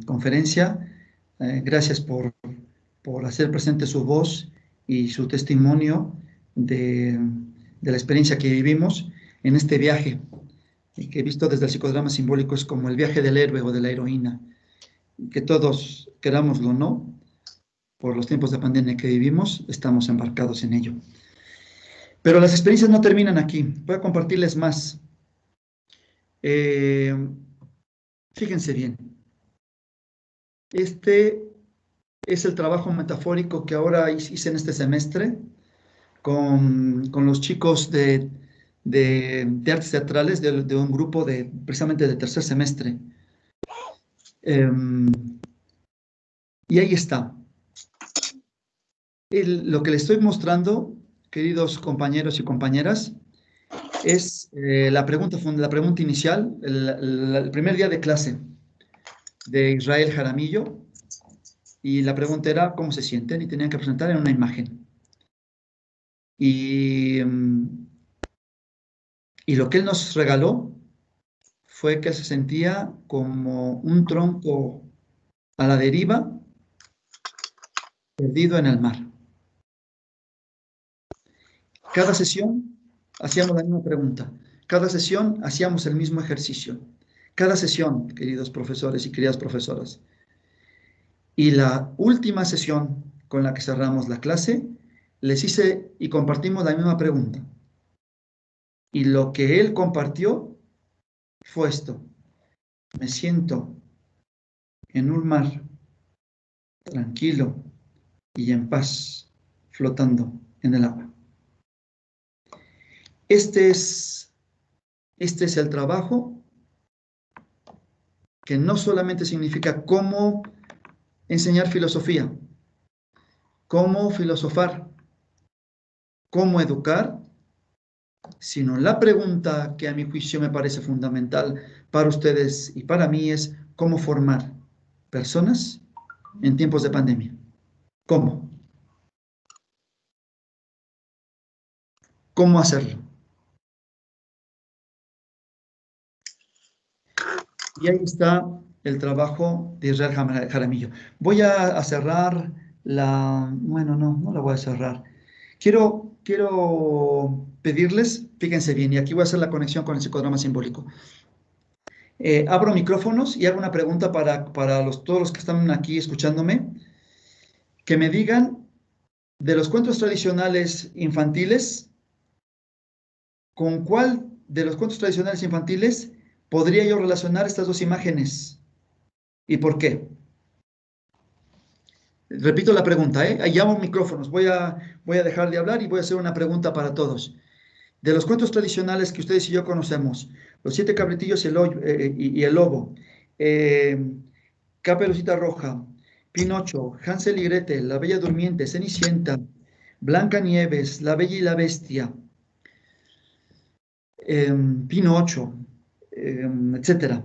conferencia. Gracias por hacer presente su voz y su testimonio de la experiencia que vivimos en este viaje, y que visto desde el psicodrama simbólico es como el viaje del héroe o de la heroína, que todos, querámoslo o no, por los tiempos de pandemia que vivimos, estamos embarcados en ello. Pero las experiencias no terminan aquí. Voy a compartirles más. Fíjense bien. Este es el trabajo metafórico que ahora hice en este semestre con los chicos de artes teatrales de un grupo precisamente de tercer semestre. Y ahí está. Lo que les estoy mostrando, queridos compañeros y compañeras, es la pregunta inicial, el primer día de clase de Israel Jaramillo, y la pregunta era cómo se sienten y tenían que presentar en una imagen. Y lo que él nos regaló fue que se sentía como un tronco a la deriva, perdido en el mar. Cada sesión hacíamos la misma pregunta. Cada sesión hacíamos el mismo ejercicio. Cada sesión, queridos profesores y queridas profesoras. Y la última sesión con la que cerramos la clase, les hice y compartimos la misma pregunta. Y lo que él compartió fue esto. Me siento en un mar tranquilo y en paz, flotando en el agua. Este es el trabajo que no solamente significa cómo enseñar filosofía, cómo filosofar, cómo educar, sino la pregunta que a mi juicio me parece fundamental para ustedes y para mí es cómo formar personas en tiempos de pandemia. ¿Cómo? ¿Cómo hacerlo? Y ahí está el trabajo de Israel Jaramillo. Voy a cerrar bueno, no la voy a cerrar. Quiero pedirles, fíjense bien, y aquí voy a hacer la conexión con el psicodrama simbólico. Abro micrófonos y hago una pregunta para todos los que están aquí escuchándome, que me digan de los cuentos tradicionales infantiles, ¿con cuál de los cuentos tradicionales infantiles podría yo relacionar estas dos imágenes? ¿Y por qué? Repito la pregunta, ¿eh? Llamo micrófonos, voy a dejar de hablar y voy a hacer una pregunta para todos. De los cuentos tradicionales que ustedes y yo conocemos, Los 7 cabritillos y el lobo, Caperucita Roja, Pinocho, Hansel y Gretel, La Bella Durmiente, Cenicienta, Blancanieves, La Bella y la Bestia, Pinocho, etcétera.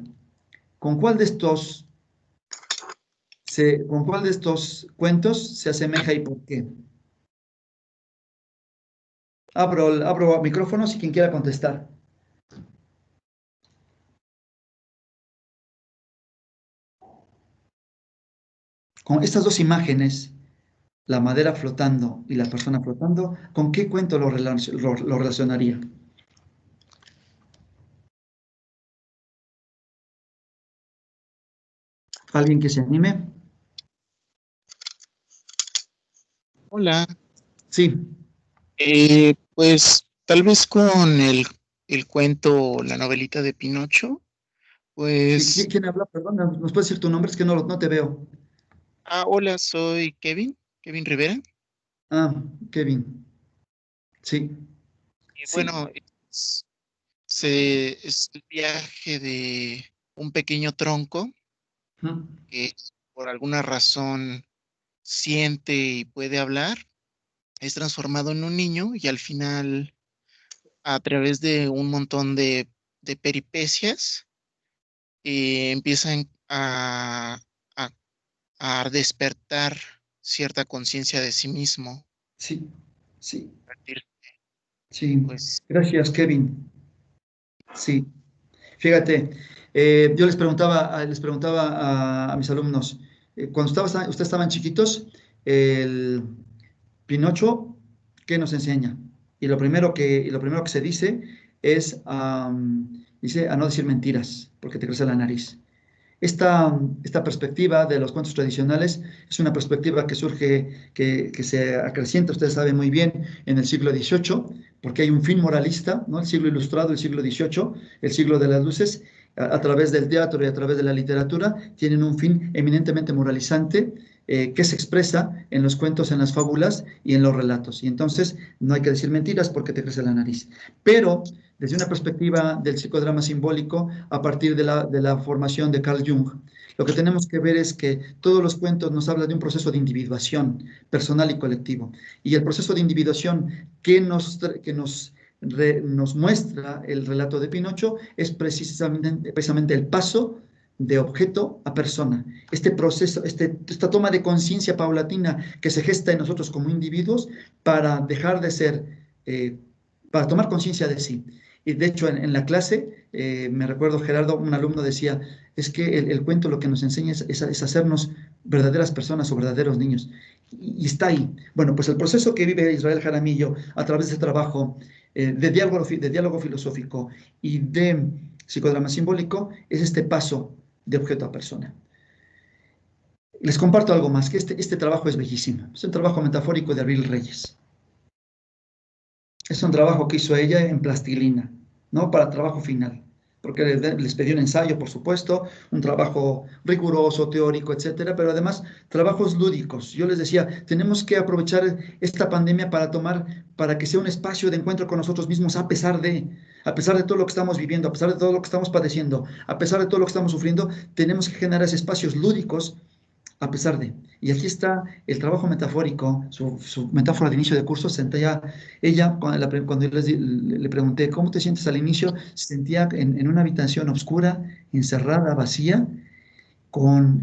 ¿Con cuál de estos cuentos se asemeja y por qué? Abro micrófonos y quien quiera contestar. Con estas dos imágenes, la madera flotando y la persona flotando, ¿con qué cuento lo relacionaría? ¿Alguien que se anime? Hola, Sí. pues tal vez con el cuento, la novelita de Pinocho, Sí. pues, ¿Quién habla? Perdón, ¿nos puedes decir tu nombre? Es que no te veo. hola, soy Kevin Rivera. Ah, Kevin. Sí. Y Sí. bueno, es el viaje de un pequeño tronco que por alguna razón siente y puede hablar, es transformado en un niño y al final, a través de un montón de peripecias, empiezan a, a despertar cierta conciencia de sí mismo. Sí. Sí. A partir, Sí. pues, Gracias, Kevin. Sí. Fíjate, yo les preguntaba a mis alumnos, cuando ustedes estaban chiquitos, el Pinocho, ¿qué nos enseña? Y lo primero que se dice es, dice a no decir mentiras, porque te crece la nariz. Esta perspectiva de los cuentos tradicionales es una perspectiva que surge, que se acrecienta, ustedes saben muy bien, en el siglo XVIII, porque hay un fin moralista, ¿no? El siglo ilustrado, el siglo XVIII, el siglo de las luces, a través del teatro y a través de la literatura, tienen un fin eminentemente moralizante, que se expresa en los cuentos, en las fábulas y en los relatos. Y entonces no hay que decir mentiras porque te crece la nariz. Pero desde una perspectiva del psicodrama simbólico, a partir de la formación de Carl Jung, lo que tenemos que ver es que todos los cuentos nos hablan de un proceso de individuación personal y colectivo. Y el proceso de individuación que nos muestra el relato de Pinocho es precisamente el paso de objeto a persona. Este proceso, esta toma de conciencia paulatina que se gesta en nosotros como individuos para dejar de ser, para tomar conciencia de sí. Y de hecho, en la clase, me recuerdo Gerardo, un alumno decía, es que el cuento lo que nos enseña es hacernos verdaderas personas o verdaderos niños. Y está ahí. Bueno, pues el proceso que vive Israel Jaramillo a través de ese trabajo de diálogo filosófico y de psicodrama simbólico es este paso de objeto a persona. Les comparto algo más, que este trabajo es bellísimo. Es un trabajo metafórico de Abril Reyes. Es un trabajo que hizo ella en plastilina, ¿no? Para trabajo final, porque les pedí un ensayo, por supuesto, un trabajo riguroso, teórico, etcétera, pero además trabajos lúdicos. Yo les decía, tenemos que aprovechar esta pandemia para que sea un espacio de encuentro con nosotros mismos, a pesar a pesar de todo lo que estamos viviendo, a pesar de todo lo que estamos padeciendo, a pesar de todo lo que estamos sufriendo, tenemos que generar espacios lúdicos a pesar de. Y aquí está el trabajo metafórico, su metáfora de inicio de curso. Ella cuando yo le pregunté, ¿cómo te sientes al inicio? Se sentía en una habitación oscura, encerrada, vacía,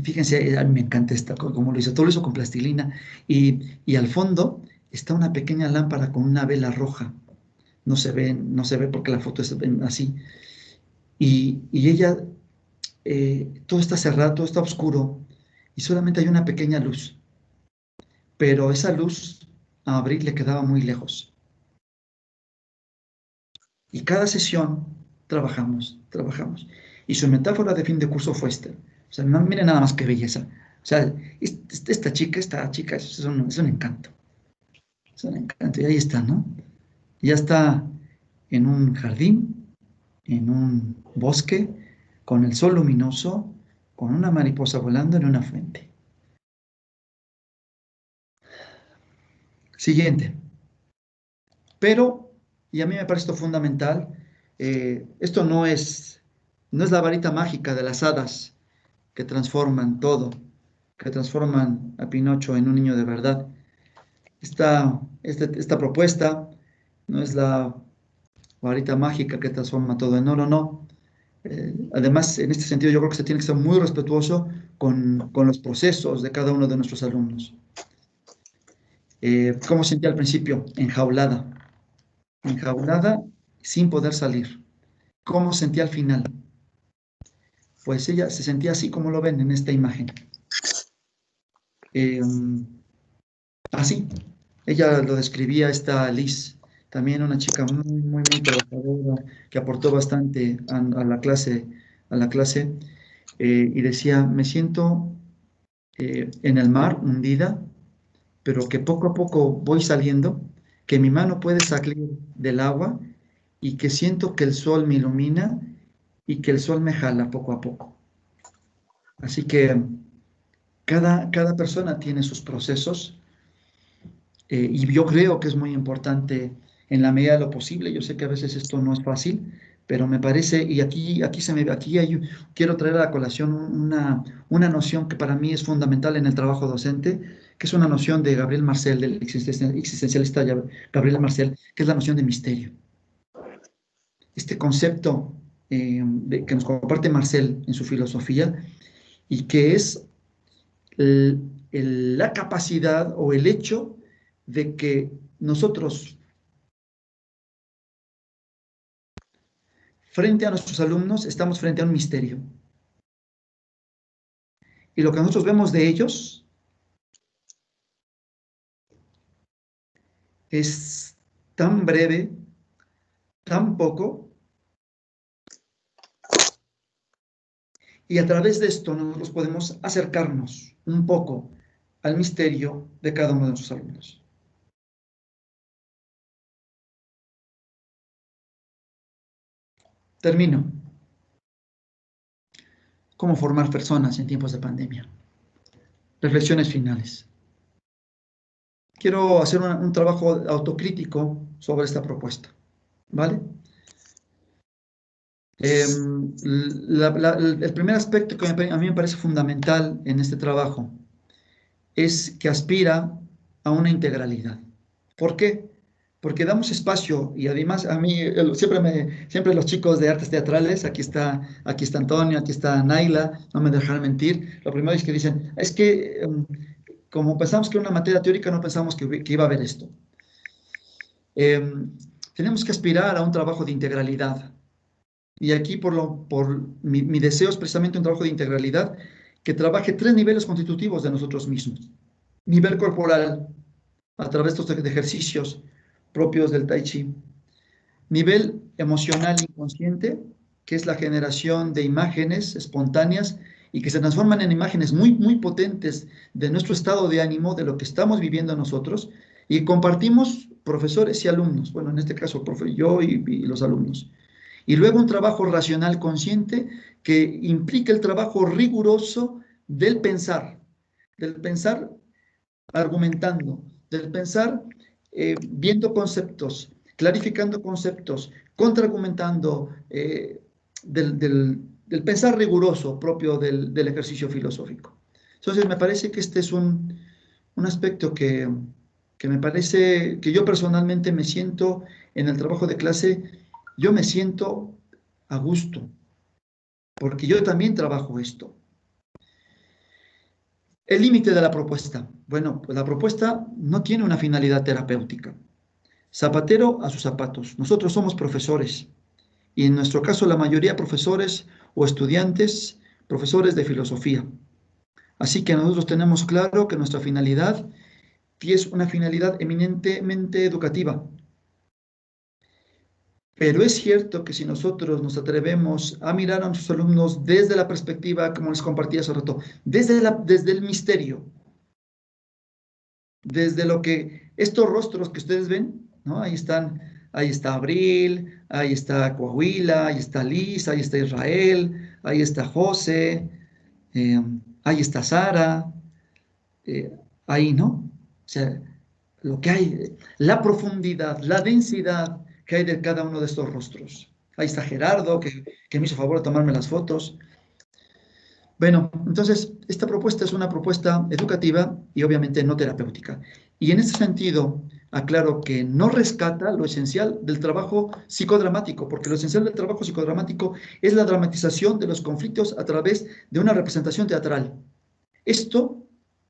fíjense, a mí me encanta cómo lo hizo, todo lo hizo con plastilina, y al fondo está una pequeña lámpara con una vela roja. No se ve porque la foto es así. Y ella, todo está cerrado, todo está oscuro, y solamente hay una pequeña luz. Pero esa luz a Abril le quedaba muy lejos. Y cada sesión trabajamos. Y su metáfora de fin de curso fue esta. O sea, no, miren nada más que belleza. O sea, esta chica es un encanto. Es un encanto. Y ahí está, ¿no? Ya está en un jardín, en un bosque, con el sol luminoso, con una mariposa volando en una fuente. Siguiente. Pero, y a mí me parece esto fundamental, esto no es la varita mágica de las hadas que transforman todo, que transforman a Pinocho en un niño de verdad. Esta propuesta no es la varita mágica que transforma todo en oro, no. Además, en este sentido, yo creo que se tiene que ser muy respetuoso con los procesos de cada uno de nuestros alumnos. ¿Cómo sentía al principio? Enjaulada, sin poder salir. ¿Cómo sentía al final? Pues ella se sentía así como lo ven en esta imagen. Así. Ella lo describía, esta Liz, también una chica muy trabajadora, que aportó bastante a la clase, y decía, me siento en el mar, hundida, pero que poco a poco voy saliendo, que mi mano puede salir del agua y que siento que el sol me ilumina y que el sol me jala poco a poco. Así que cada persona tiene sus procesos, y yo creo que es muy importante en la medida de lo posible. Yo sé que a veces esto no es fácil, pero me parece, y quiero traer a la colación una noción que para mí es fundamental en el trabajo docente, que es una noción de Gabriel Marcel, del existencialista Gabriel Marcel, que es la noción de misterio. Este concepto que nos comparte Marcel en su filosofía, y que es la capacidad o el hecho de que nosotros, frente a nuestros alumnos, estamos frente a un misterio. Y lo que nosotros vemos de ellos es tan breve, tan poco, y a través de esto nosotros podemos acercarnos un poco al misterio de cada uno de nuestros alumnos. Termino. ¿Cómo formar personas en tiempos de pandemia? Reflexiones finales. Quiero hacer un trabajo autocrítico sobre esta propuesta, ¿vale? El primer aspecto que a mí me parece fundamental en este trabajo es que aspira a una integralidad. ¿Por qué? Porque damos espacio, y además a mí siempre los chicos de artes teatrales, aquí está Antonio, aquí está Naila, no me dejarán mentir, lo primero es que dicen, es que como pensamos que era una materia teórica, no pensamos que iba a haber esto. Tenemos que aspirar a un trabajo de integralidad. Y aquí mi deseo es precisamente un trabajo de integralidad que trabaje 3 niveles constitutivos de nosotros mismos. Nivel corporal, a través de estos ejercicios propios del Tai Chi. Nivel emocional inconsciente, que es la generación de imágenes espontáneas y que se transforman en imágenes muy potentes de nuestro estado de ánimo, de lo que estamos viviendo nosotros, y compartimos profesores y alumnos. Bueno, en este caso, yo y los alumnos. Y luego un trabajo racional consciente que implica el trabajo riguroso del pensar argumentando, del pensar viendo conceptos, clarificando conceptos, contraargumentando del pensar riguroso propio del ejercicio filosófico. Entonces, me parece que este es un aspecto que me parece que yo personalmente me siento en el trabajo de clase, yo me siento a gusto, porque yo también trabajo esto. El límite de la propuesta. Bueno, pues la propuesta no tiene una finalidad terapéutica. Zapatero a sus zapatos. Nosotros somos profesores y en nuestro caso la mayoría de profesores o estudiantes, profesores de filosofía. Así que nosotros tenemos claro que nuestra finalidad es una finalidad eminentemente educativa. Pero es cierto que si nosotros nos atrevemos a mirar a nuestros alumnos desde la perspectiva, como les compartí hace rato, desde el misterio, desde lo que estos rostros que ustedes ven, ¿no? Ahí está Abril, ahí está Coahuila, ahí está Liz, ahí está Israel, ahí está José, ahí está Sara, ahí, ¿no? O sea, lo que hay, la profundidad, la densidad que hay de cada uno de estos rostros. Ahí está Gerardo, que me hizo favor de tomarme las fotos. Bueno, entonces, esta propuesta es una propuesta educativa y obviamente no terapéutica. Y en este sentido, aclaro que no rescata lo esencial del trabajo psicodramático, porque lo esencial del trabajo psicodramático es la dramatización de los conflictos a través de una representación teatral. Esto,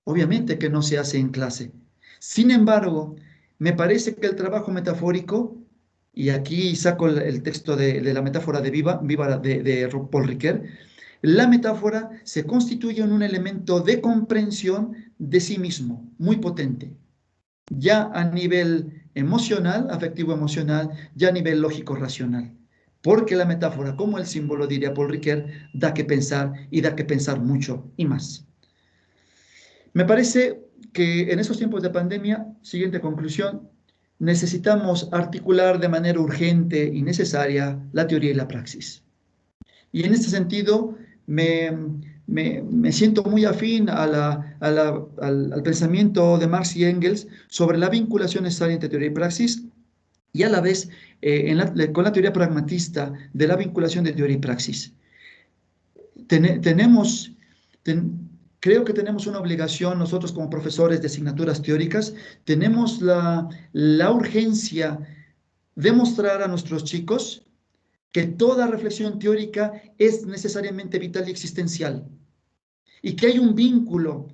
obviamente, que no se hace en clase. Sin embargo, me parece que el trabajo metafórico, y aquí saco el texto de la metáfora de Viva de Paul Ricoeur, la metáfora se constituye en un elemento de comprensión de sí mismo, muy potente, ya a nivel emocional, afectivo-emocional, ya a nivel lógico-racional. Porque la metáfora, como el símbolo, diría Paul Ricoeur, da que pensar y da que pensar mucho y más. Me parece que en estos tiempos de pandemia, siguiente conclusión, necesitamos articular de manera urgente y necesaria la teoría y la praxis. Y en este sentido, me siento muy afín al pensamiento de Marx y Engels sobre la vinculación necesaria entre teoría y praxis, y a la vez con la teoría pragmatista de la vinculación de teoría y praxis. Creo que tenemos una obligación, nosotros como profesores de asignaturas teóricas, tenemos la urgencia de mostrar a nuestros chicos que toda reflexión teórica es necesariamente vital y existencial, y que hay un vínculo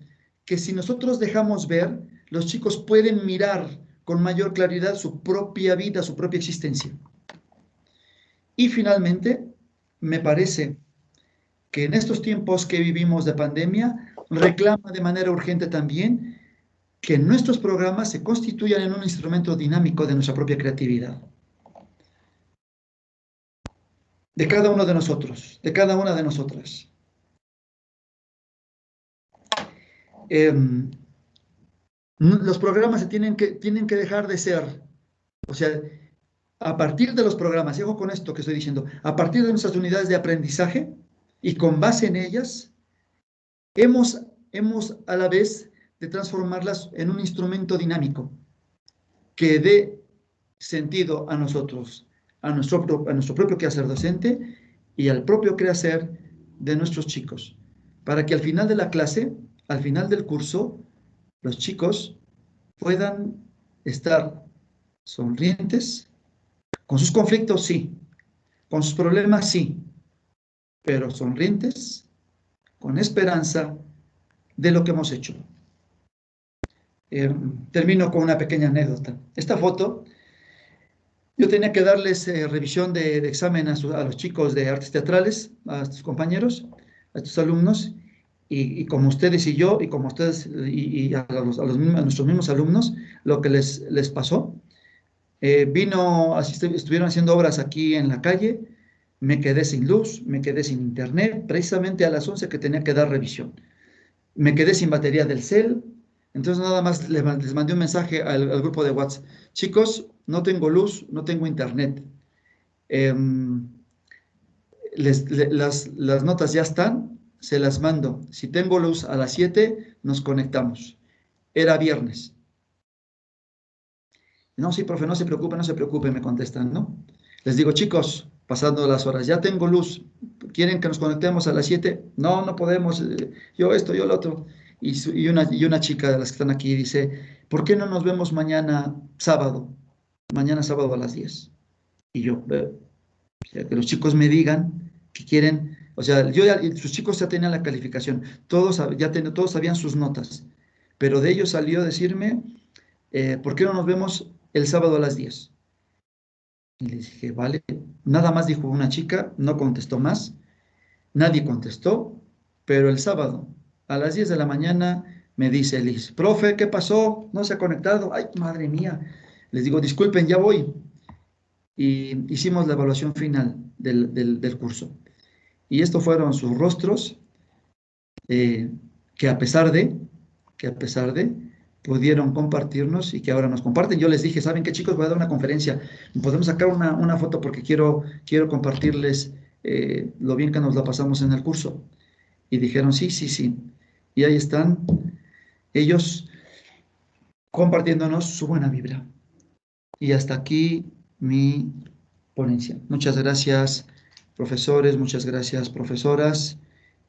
que si nosotros dejamos ver, los chicos pueden mirar con mayor claridad su propia vida, su propia existencia. Y finalmente, me parece que en estos tiempos que vivimos de pandemia, reclama de manera urgente también que nuestros programas se constituyan en un instrumento dinámico de nuestra propia creatividad. De cada uno de nosotros, de cada una de nosotras. Los programas tienen que dejar de ser, o sea, a partir de los programas, y ojo con esto que estoy diciendo, a partir de nuestras unidades de aprendizaje y con base en ellas, hemos a la vez de transformarlas en un instrumento dinámico que dé sentido a nosotros, a nuestro propio quehacer docente y al propio quehacer de nuestros chicos, para que al final de la clase, al final del curso, los chicos puedan estar sonrientes, con sus conflictos sí, con sus problemas sí, pero sonrientes, con esperanza de lo que hemos hecho. Termino con una pequeña anécdota. Esta foto, yo tenía que darles revisión de examen a los chicos de artes teatrales, a sus compañeros, a estos alumnos, y como ustedes y yo, y como ustedes y a nuestros mismos alumnos, lo que les pasó, estuvieron haciendo obras aquí en la calle, me quedé sin luz, me quedé sin internet, precisamente a las 11 que tenía que dar revisión. Me quedé sin batería del cel, entonces nada más les mandé un mensaje al grupo de WhatsApp. Chicos, no tengo luz, no tengo internet. Las notas ya están, se las mando. Si tengo luz a las 7, nos conectamos. Era viernes. No, sí, profe, no se preocupe, me contestan, ¿no? Les digo, chicos, pasando las horas, ya tengo luz, ¿quieren que nos conectemos a las 7? No, no podemos, yo esto, yo lo otro. Y una chica de las que están aquí dice, ¿por qué no nos vemos mañana sábado? Mañana sábado a las 10. Y yo, o sea, que los chicos me digan que quieren, o sea, sus chicos ya tenían la calificación, todos sabían sus notas, pero de ellos salió decirme, ¿por qué no nos vemos el sábado a las 10? Y les dije, vale, nada más dijo una chica, no contestó más, nadie contestó, pero el sábado a las 10 de la mañana me dice Liz, profe, ¿qué pasó? ¿No se ha conectado? Ay, madre mía. Les digo, disculpen, ya voy. Y hicimos la evaluación final del curso. Y estos fueron sus rostros, que a pesar de, pudieron compartirnos y que ahora nos comparten. Yo les dije, ¿saben qué, chicos? Voy a dar una conferencia. Podemos sacar una foto porque quiero compartirles lo bien que nos la pasamos en el curso. Y dijeron, sí, sí, sí. Y ahí están ellos compartiéndonos su buena vibra. Y hasta aquí mi ponencia. Muchas gracias, profesores, muchas gracias, profesoras,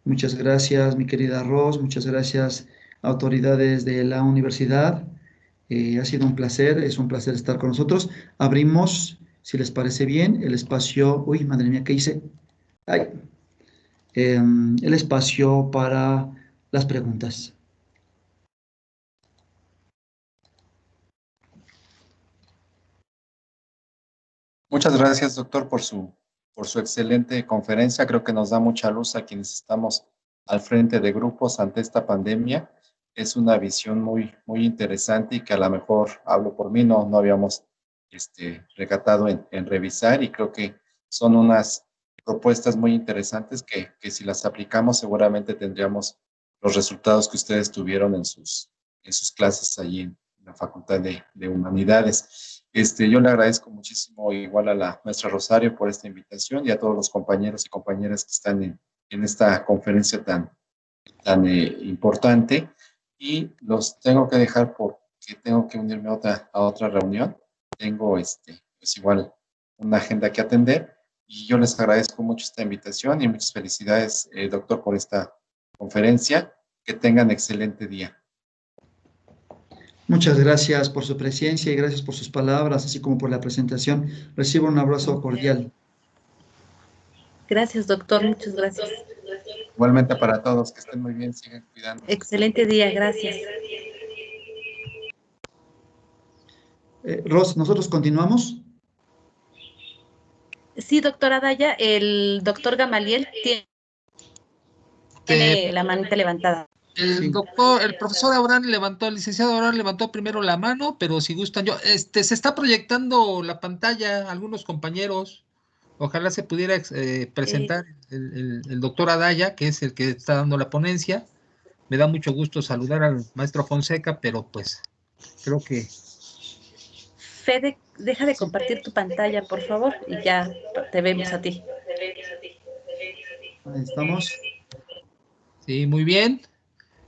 muchas gracias, mi querida Ros, muchas gracias, autoridades de la universidad. Ha sido un placer, es un placer estar con nosotros. Abrimos, si les parece bien, el espacio. Uy, madre mía, ¿qué hice? Ay, el espacio para las preguntas. Muchas gracias, doctor, por su excelente conferencia. Creo que nos da mucha luz a quienes estamos al frente de grupos ante esta pandemia. Es una visión muy, muy interesante y que a lo mejor, hablo por mí, no habíamos recatado en revisar, y creo que son unas propuestas muy interesantes que si las aplicamos seguramente tendríamos los resultados que ustedes tuvieron en sus clases allí en la Facultad de Humanidades. Yo le agradezco muchísimo igual a la maestra Rosario por esta invitación y a todos los compañeros y compañeras que están en esta conferencia tan importante, y los tengo que dejar porque tengo que unirme a otra reunión. Tengo pues igual una agenda que atender, y yo les agradezco mucho esta invitación y muchas felicidades, doctor, por esta conferencia. Que tengan excelente día. Muchas gracias por su presencia y gracias por sus palabras, así como por la presentación. Recibo un abrazo cordial. Gracias, doctor. Muchas gracias. Igualmente para todos, que estén muy bien, sigan cuidando. Excelente día, gracias. Ros, ¿nosotros continuamos? Sí, doctora Daya, el doctor Gamaliel tiene la manita levantada. El profesor Abraham el licenciado Abraham levantó primero la mano, pero si gustan se está proyectando la pantalla, algunos compañeros, ojalá se pudiera presentar el doctor Adaya, que es el que está dando la ponencia. Me da mucho gusto saludar al maestro Fonseca, pero pues creo que... Fede, deja de compartir tu pantalla, por favor, y ya te vemos a ti. Ahí estamos. Sí, muy bien.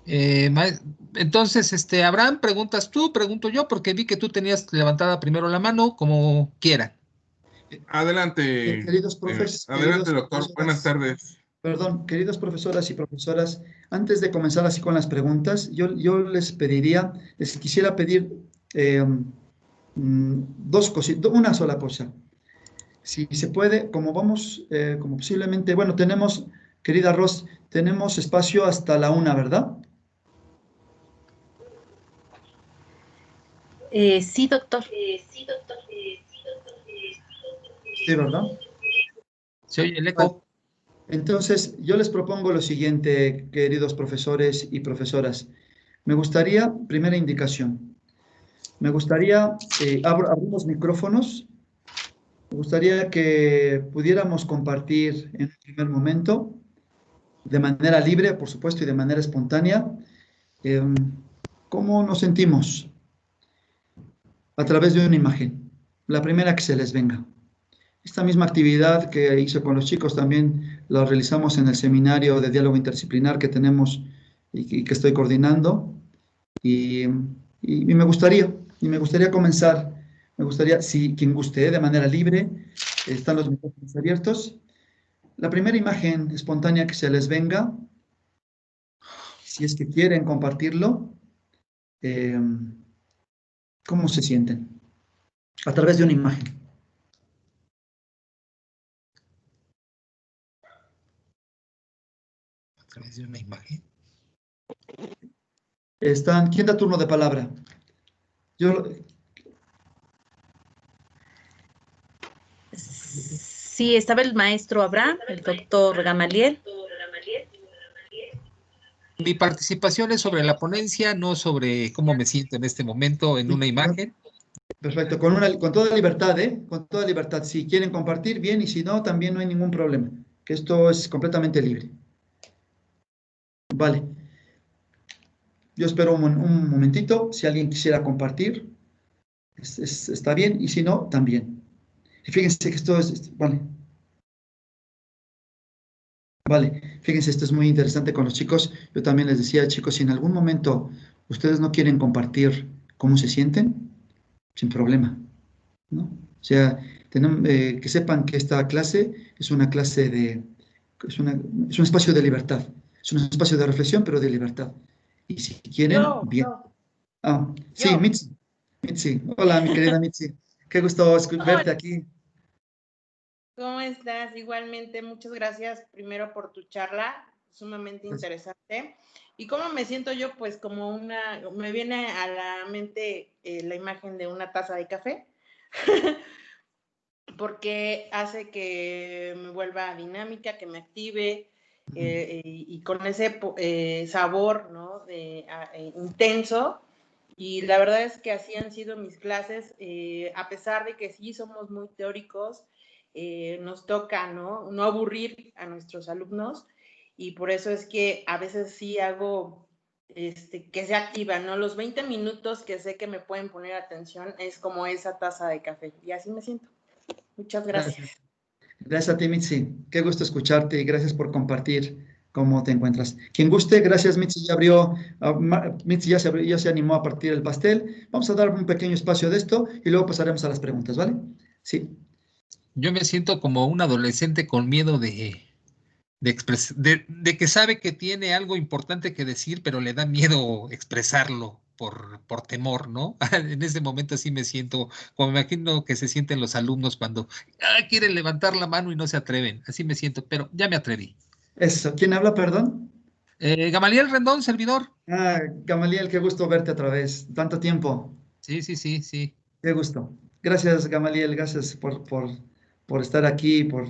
Entonces, Abraham, ¿preguntas tú? Pregunto yo, porque vi que tú tenías levantada primero la mano, como quieran. Adelante. Queridos profes, adelante, doctor. Buenas tardes. Perdón, queridas profesoras y profesoras, antes de comenzar así con las preguntas, yo les quisiera pedir dos cositas, una sola cosa. Si se puede, como posiblemente, bueno, tenemos, querida Ros, tenemos espacio hasta la 1, ¿verdad? Sí, doctor. Sí, ¿verdad? Se oye el eco. Entonces, yo les propongo lo siguiente, queridos profesores y profesoras. Me gustaría, primera indicación, me gustaría, abrimos micrófonos, me gustaría que pudiéramos compartir en un primer momento, de manera libre, por supuesto, y de manera espontánea, cómo nos sentimos a través de una imagen, la primera que se les venga. Esta misma actividad que hice con los chicos también la realizamos en el seminario de diálogo interdisciplinar que tenemos y que estoy coordinando. Y me gustaría comenzar, si quien guste, de manera libre, Están los micrófonos abiertos. La primera imagen espontánea que se les venga, si es que quieren compartirlo, ¿cómo se sienten? A través de una imagen. A través de una imagen. ¿Quién da turno de palabra? Sí, estaba el maestro Abraham, el doctor Gamaliel. Mi participación es sobre la ponencia, no sobre cómo me siento en este momento en una imagen. Perfecto, con toda libertad, ¿eh? Con toda libertad. Si quieren compartir, bien, y si no, también no hay ningún problema. Que esto es completamente libre. Vale. Yo espero un momentito. Si alguien quisiera compartir, está bien, y si no, también. Y fíjense que esto vale. Vale, fíjense, esto es muy interesante con los chicos. Yo también les decía, chicos, si en algún momento ustedes no quieren compartir cómo se sienten, sin problema, ¿no? O sea, que sepan que esta clase es una clase es un espacio de libertad, es un espacio de reflexión, pero de libertad. Y si quieren, bien. Sí, Mitzi. Hola, mi querida Mitzi. Qué gusto verte aquí. ¿Cómo estás? Igualmente, muchas gracias primero por tu charla, sumamente interesante. ¿Y cómo me siento yo? Pues como me viene a la mente la imagen de una taza de café, porque hace que me vuelva dinámica, que me active, y con ese sabor, ¿no? Intenso. Y la verdad es que así han sido mis clases, a pesar de que sí somos muy teóricos, nos toca, ¿no? No aburrir a nuestros alumnos, y por eso es que a veces sí hago que se activa, ¿no? Los 20 minutos que sé que me pueden poner atención es como esa taza de café, y así me siento. Muchas gracias. Gracias a ti, Mitzi. Qué gusto escucharte y gracias por compartir cómo te encuentras. Quien guste, gracias, Mitzi. Mitzi ya se animó a partir el pastel. Vamos a dar un pequeño espacio de esto y luego pasaremos a las preguntas, ¿vale? Sí. Yo me siento como un adolescente con miedo de que sabe que tiene algo importante que decir, pero le da miedo expresarlo por temor, ¿no? En ese momento sí me siento, como me imagino que se sienten los alumnos cuando quieren levantar la mano y no se atreven. Así me siento, pero ya me atreví. Eso. ¿Quién habla, perdón? Gamaliel Rendón, servidor. Gamaliel, qué gusto verte otra vez. Tanto tiempo. Sí. Qué gusto. Gracias, Gamaliel. Gracias por estar aquí, por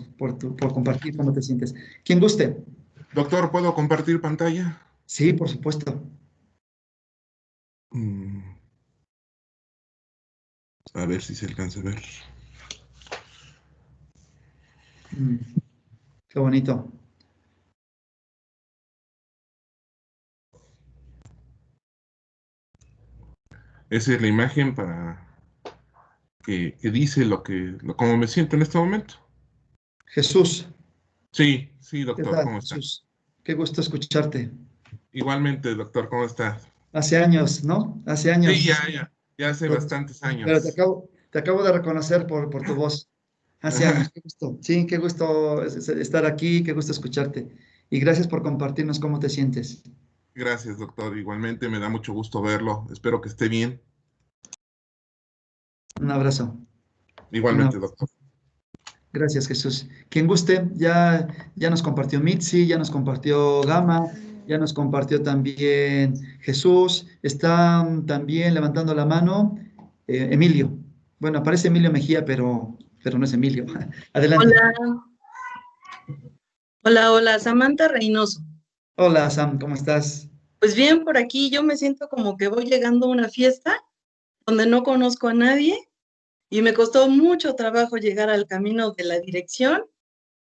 compartir cómo te sientes. Quien guste. Doctor, ¿puedo compartir pantalla? Sí, por supuesto. A ver si se alcanza a ver. Qué bonito. Esa es la imagen para que dice cómo me siento en este momento. Jesús. Sí, ¿Qué doctor, tal, ¿cómo está? Jesús? Qué gusto escucharte. Igualmente, doctor, ¿cómo está? Hace años, ¿no? Hace años. Sí, ya hace bastantes Pero años. te acabo de reconocer por tu voz. Hace años, qué gusto. Sí, qué gusto estar aquí, qué gusto escucharte. Y gracias por compartirnos cómo te sientes. Gracias, doctor. Igualmente me da mucho gusto verlo. Espero que esté bien. Un abrazo. Igualmente, doctor. Gracias, Jesús. Quien guste, ya nos compartió Mitzi, ya nos compartió Gama, ya nos compartió también Jesús. Está también levantando la mano Emilio. Bueno, aparece Emilio Mejía, pero no es Emilio. Adelante. Hola, Samantha Reynoso. Hola, Sam, ¿cómo estás? Pues bien, por aquí yo me siento como que voy llegando a una fiesta donde no conozco a nadie y me costó mucho trabajo llegar al camino de la dirección,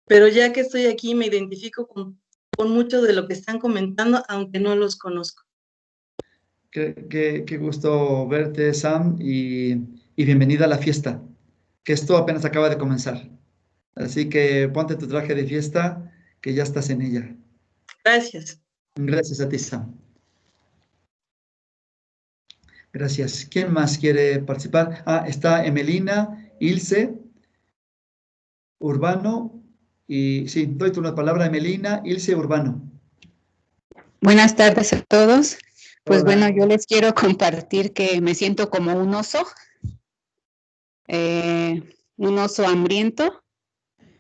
pero ya que estoy aquí me identifico con mucho de lo que están comentando, aunque no los conozco. Qué gusto verte, Sam, y bienvenida a la fiesta, que esto apenas acaba de comenzar. Así que ponte tu traje de fiesta, que ya estás en ella. Gracias. Gracias a ti, Sam. Gracias. ¿Quién más quiere participar? Está Emelina, Ilse. Urbano, y sí, doy tu la palabra a Emelina, Ilse, Urbano. Buenas tardes a todos. Pues Hola. bueno, yo les quiero compartir que me siento como un oso hambriento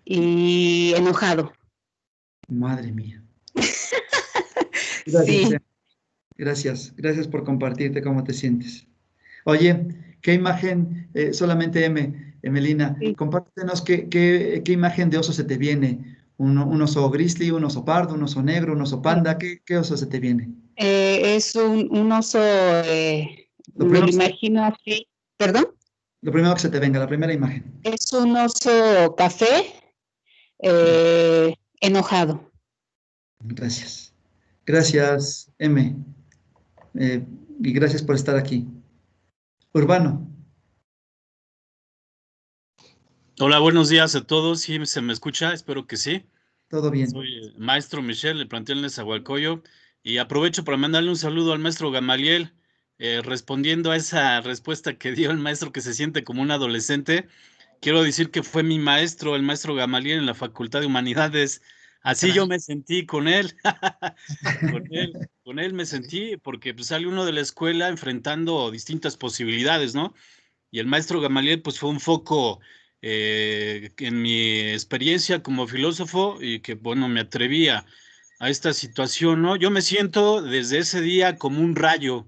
y enojado. Madre mía. Sí. Gracias, gracias por compartirte cómo te sientes. Oye, ¿qué imagen, solamente Emelina, Sí. compártenos qué imagen de oso se te viene? ¿Un oso grizzly, un oso pardo, un oso negro, un oso panda? ¿Qué oso se te viene? Es un oso, Lo me primero, lo imagino así, ¿perdón? lo primero que se te venga, la primera imagen. Es un oso café enojado. Gracias. Gracias, M. Y gracias por estar aquí. Urbano. Hola, buenos días a todos. ¿Sí se me escucha? Espero que sí. Todo bien. Soy el maestro Michel, del plantel Nezahualcóyotl, y aprovecho para mandarle un saludo al maestro Gamaliel, respondiendo a esa respuesta que dio el maestro que se siente como un adolescente. Quiero decir que fue mi maestro, el maestro Gamaliel, en la Facultad de Humanidades. Así yo me sentí con él. Con él me sentí, porque pues, sale uno de la escuela enfrentando distintas posibilidades, ¿no? Y el maestro Gamaliel, pues fue un foco en mi experiencia como filósofo y que, bueno, me atrevía a esta situación, ¿no? Yo me siento desde ese día como un rayo,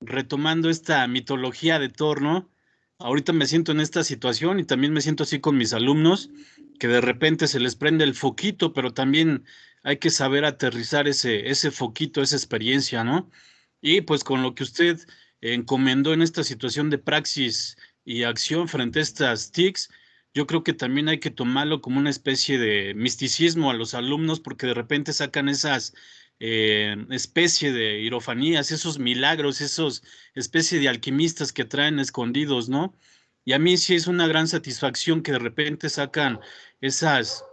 retomando esta mitología de Thor, ¿no? Ahorita me siento en esta situación y también me siento así con mis alumnos, que de repente se les prende el foquito, pero también hay que saber aterrizar ese foquito, esa experiencia, ¿no? Y pues con lo que usted encomendó en esta situación de praxis y acción frente a estas TICs, yo creo que también hay que tomarlo como una especie de misticismo a los alumnos, porque de repente sacan esas especie de hierofanías, esos milagros, esos especie de alquimistas que traen escondidos, ¿no? Y a mí sí es una gran satisfacción que de repente sacan esas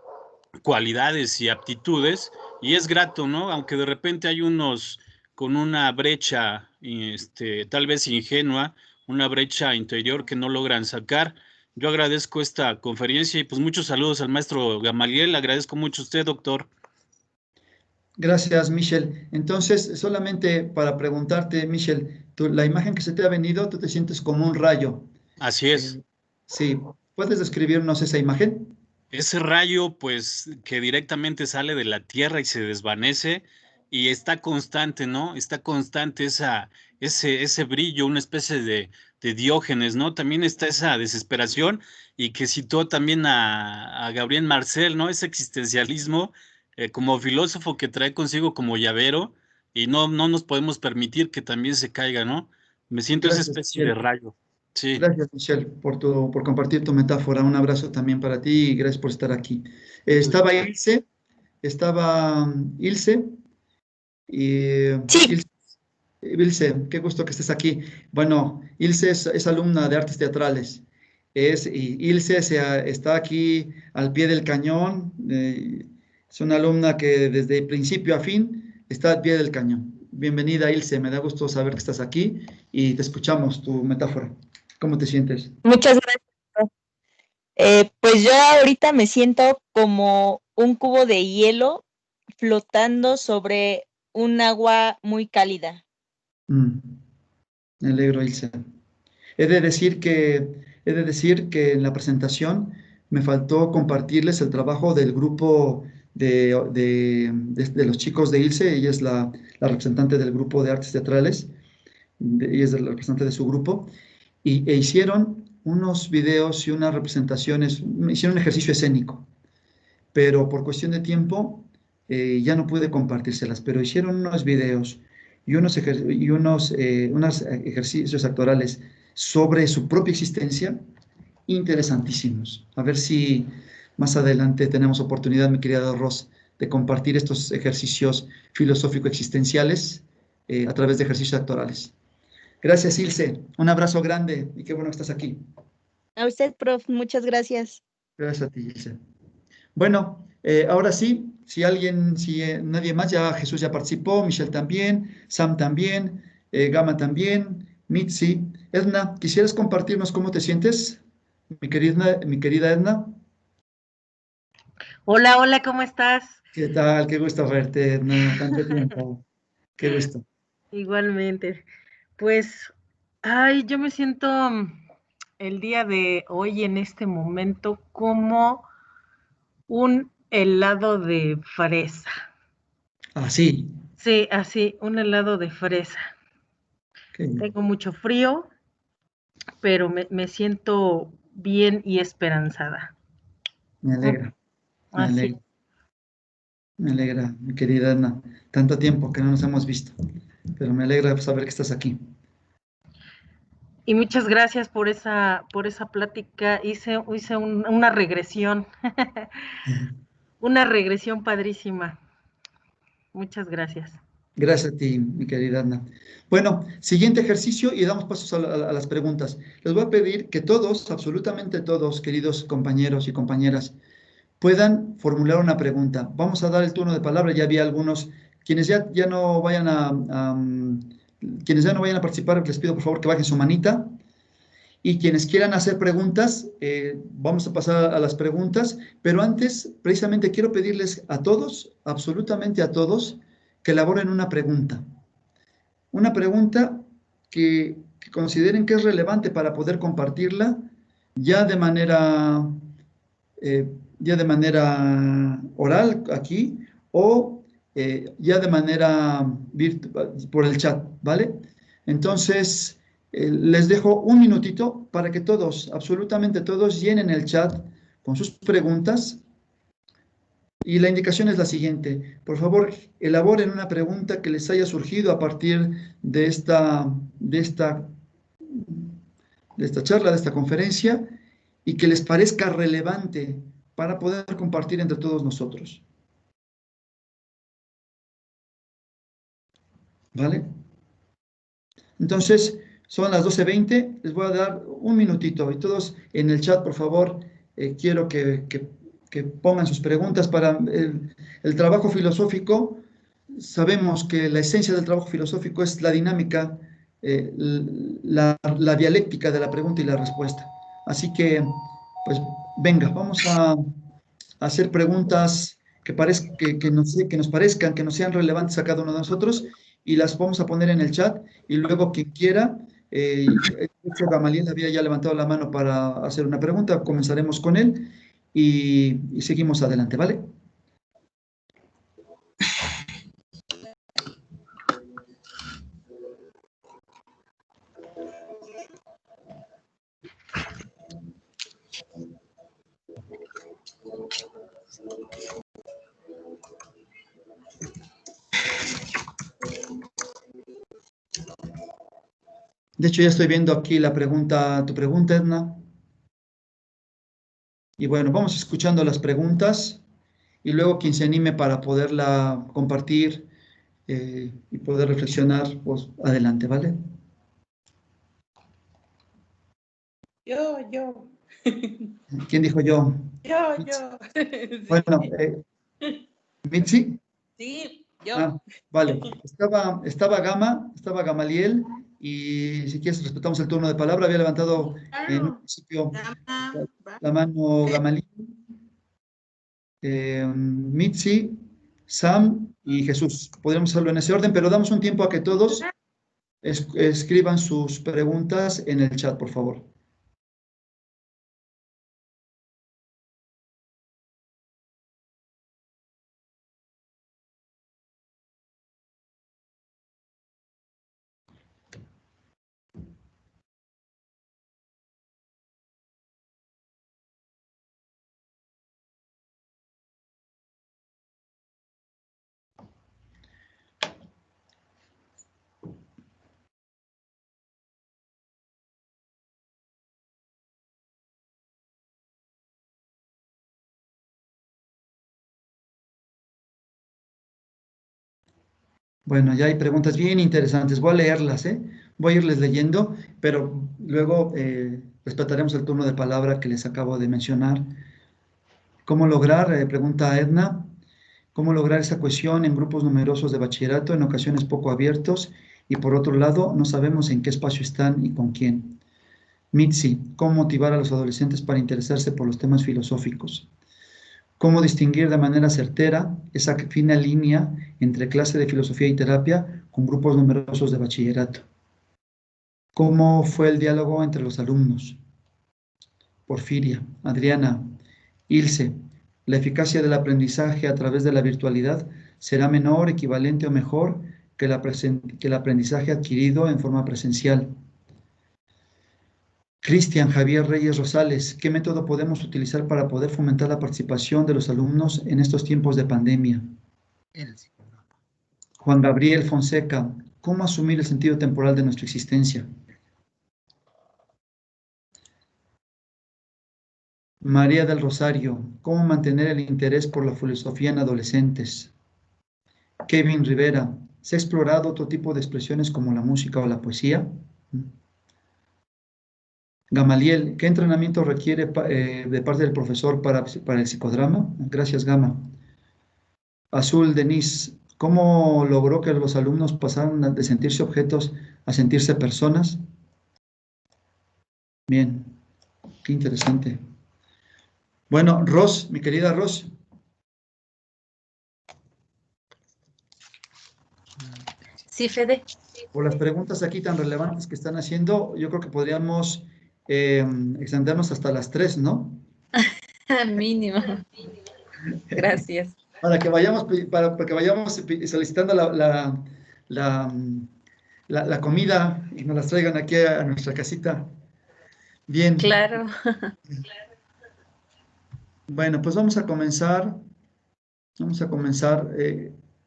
cualidades y aptitudes, y es grato, ¿no? Aunque de repente hay unos con una brecha, tal vez ingenua, una brecha interior que no logran sacar. Yo agradezco esta conferencia y pues muchos saludos al maestro Gamaliel. Agradezco mucho a usted, doctor. Gracias, Michel. Entonces, solamente para preguntarte, Michel, la imagen que se te ha venido, tú te sientes como un rayo. Así es. Sí, ¿puedes describirnos esa imagen? Ese rayo, pues, que directamente sale de la Tierra y se desvanece y está constante, ¿no? Está constante ese brillo, una especie de Diógenes, ¿no? También está esa desesperación y que citó también a Gabriel Marcel, ¿no? Ese existencialismo como filósofo que trae consigo como llavero y no nos podemos permitir que también se caiga, ¿no? Me siento esa Gracias, especie de Michel. rayo. Sí. Gracias, Michelle, por compartir tu metáfora. Un abrazo también para ti y gracias por estar aquí. Estaba Ilse, y Sí. Ilse, qué gusto que estés aquí. Bueno, Ilse es alumna de artes teatrales. Y Ilse está aquí al pie del cañón. Es una alumna que desde principio a fin está al pie del cañón. Bienvenida, Ilse. Me da gusto saber que estás aquí y te escuchamos tu metáfora. ¿Cómo te sientes? Muchas gracias. Pues yo ahorita me siento como un cubo de hielo flotando sobre un agua muy cálida. Me alegro, Ilse. He de decir que en la presentación me faltó compartirles el trabajo del grupo de los chicos de Ilse. Ella es la representante del grupo de artes teatrales. Ella es la representante de su grupo. E hicieron unos videos y unas representaciones, hicieron un ejercicio escénico, pero por cuestión de tiempo ya no pude compartírselas, pero hicieron unos videos y unos ejercicios actorales sobre su propia existencia, interesantísimos. A ver si más adelante tenemos oportunidad, mi querida Ros, de compartir estos ejercicios filosófico-existenciales a través de ejercicios actorales. Gracias, Ilse. Un abrazo grande y qué bueno que estás aquí. A usted, prof, muchas gracias. Gracias a ti, Ilse. Bueno, ahora sí, si nadie más, ya Jesús ya participó, Michelle también, Sam también, Gama también, Mitzi. Edna, ¿quisieras compartirnos cómo te sientes? Mi querida Edna. Hola, hola, ¿cómo estás? ¿Qué tal? Qué gusto verte, Edna. Tanto tiempo. Qué gusto. Igualmente. Pues, yo me siento el día de hoy, en este momento, como un helado de fresa. Así. Sí, así, un helado de fresa. Tengo mucho frío, pero me siento bien y esperanzada. Me alegra. Me Así. alegra. Me alegra, mi querida Edna. Tanto tiempo que no nos hemos visto. Pero me alegra saber que estás aquí. Y muchas gracias por esa plática. Hice una regresión. Una regresión padrísima. Muchas gracias. Gracias a ti, mi querida Edna. Bueno, siguiente ejercicio y damos pasos a las preguntas. Les voy a pedir que todos, absolutamente todos, queridos compañeros y compañeras, puedan formular una pregunta. Vamos a dar el turno de palabra. Ya había algunos, quienes ya no vayan quienes ya no vayan a participar, les pido por favor que bajen su manita. Y quienes quieran hacer preguntas, vamos a pasar a las preguntas, pero antes, precisamente quiero pedirles a todos, absolutamente a todos, que elaboren una pregunta. Una pregunta que consideren que es relevante para poder compartirla ya de manera oral aquí o ya de manera por el chat, ¿vale? Entonces, les dejo un minutito para que todos, absolutamente todos, llenen el chat con sus preguntas. Y la indicación es la siguiente. Por favor, elaboren una pregunta que les haya surgido a partir de esta charla, de esta conferencia, y que les parezca relevante para poder compartir entre todos nosotros. ¿Vale? Entonces, son las 12:20, les voy a dar un minutito y todos en el chat, por favor, quiero que pongan sus preguntas para el trabajo filosófico. Sabemos que la esencia del trabajo filosófico es la dinámica, la dialéctica de la pregunta y la respuesta. Así que, pues, venga, vamos a hacer preguntas que nos parezcan, que nos sean relevantes a cada uno de nosotros, y las vamos a poner en el chat, y luego quien quiera, Gamaliel había ya levantado la mano para hacer una pregunta, comenzaremos con él, y seguimos adelante, ¿vale? De hecho, ya estoy viendo aquí tu pregunta, Edna. Y bueno, vamos escuchando las preguntas y luego quien se anime para poderla compartir y poder reflexionar, pues adelante, ¿vale? Yo. ¿Quién dijo yo? Yo. Bueno, ¿Mitzi? Sí, yo. Ah, vale. Estaba Gamaliel, y si quieres respetamos el turno de palabra. Había levantado en un principio la mano Gamaliel, Mitzi, Sam y Jesús. Podríamos hacerlo en ese orden, pero damos un tiempo a que todos escriban sus preguntas en el chat, por favor. Bueno, ya hay preguntas bien interesantes. Voy a leerlas, ¿eh? Voy a irles leyendo, pero luego respetaremos el turno de palabra que les acabo de mencionar. ¿Cómo lograr, pregunta Edna, cómo lograr esa cohesión en grupos numerosos de bachillerato, en ocasiones poco abiertos, y por otro lado, no sabemos en qué espacio están y con quién? Mitzi, ¿cómo motivar a los adolescentes para interesarse por los temas filosóficos? ¿Cómo distinguir de manera certera esa fina línea entre clase de filosofía y terapia con grupos numerosos de bachillerato? ¿Cómo fue el diálogo entre los alumnos? Porfiria, Adriana, Ilse, ¿la eficacia del aprendizaje a través de la virtualidad será menor, equivalente o mejor que el aprendizaje adquirido en forma presencial? Cristian Javier Reyes Rosales, ¿qué método podemos utilizar para poder fomentar la participación de los alumnos en estos tiempos de pandemia? Juan Gabriel Fonseca, ¿cómo asumir el sentido temporal de nuestra existencia? María del Rosario, ¿cómo mantener el interés por la filosofía en adolescentes? Kevin Rivera, ¿se ha explorado otro tipo de expresiones como la música o la poesía? Gamaliel, ¿qué entrenamiento requiere de parte del profesor para el psicodrama? Gracias, Gama. Azul Denise, ¿cómo logró que los alumnos pasaran de sentirse objetos a sentirse personas? Bien, qué interesante. Bueno, Ros, mi querida Ros. Sí, Fede. Por las preguntas aquí tan relevantes que están haciendo, yo creo que podríamos extendernos hasta las 3, ¿no? Mínimo. Gracias. Para que vayamos solicitando la comida y nos las traigan aquí a nuestra casita. Bien. Claro. Bueno, pues vamos a comenzar.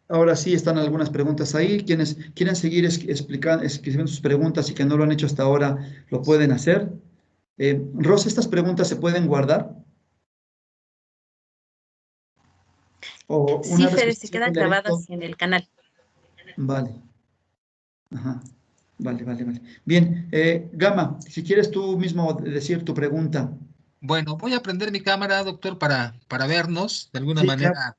Ahora sí están algunas preguntas ahí. Quienes quieren seguir escribiendo sus preguntas y que no lo han hecho hasta ahora, lo pueden hacer. Ros, ¿estas preguntas se pueden guardar? Sí, Fede, se quedan grabadas en el canal. Vale. Ajá. Vale. Bien, Gama, si quieres tú mismo decir tu pregunta. Bueno, voy a prender mi cámara, doctor, para vernos de alguna manera. Claro.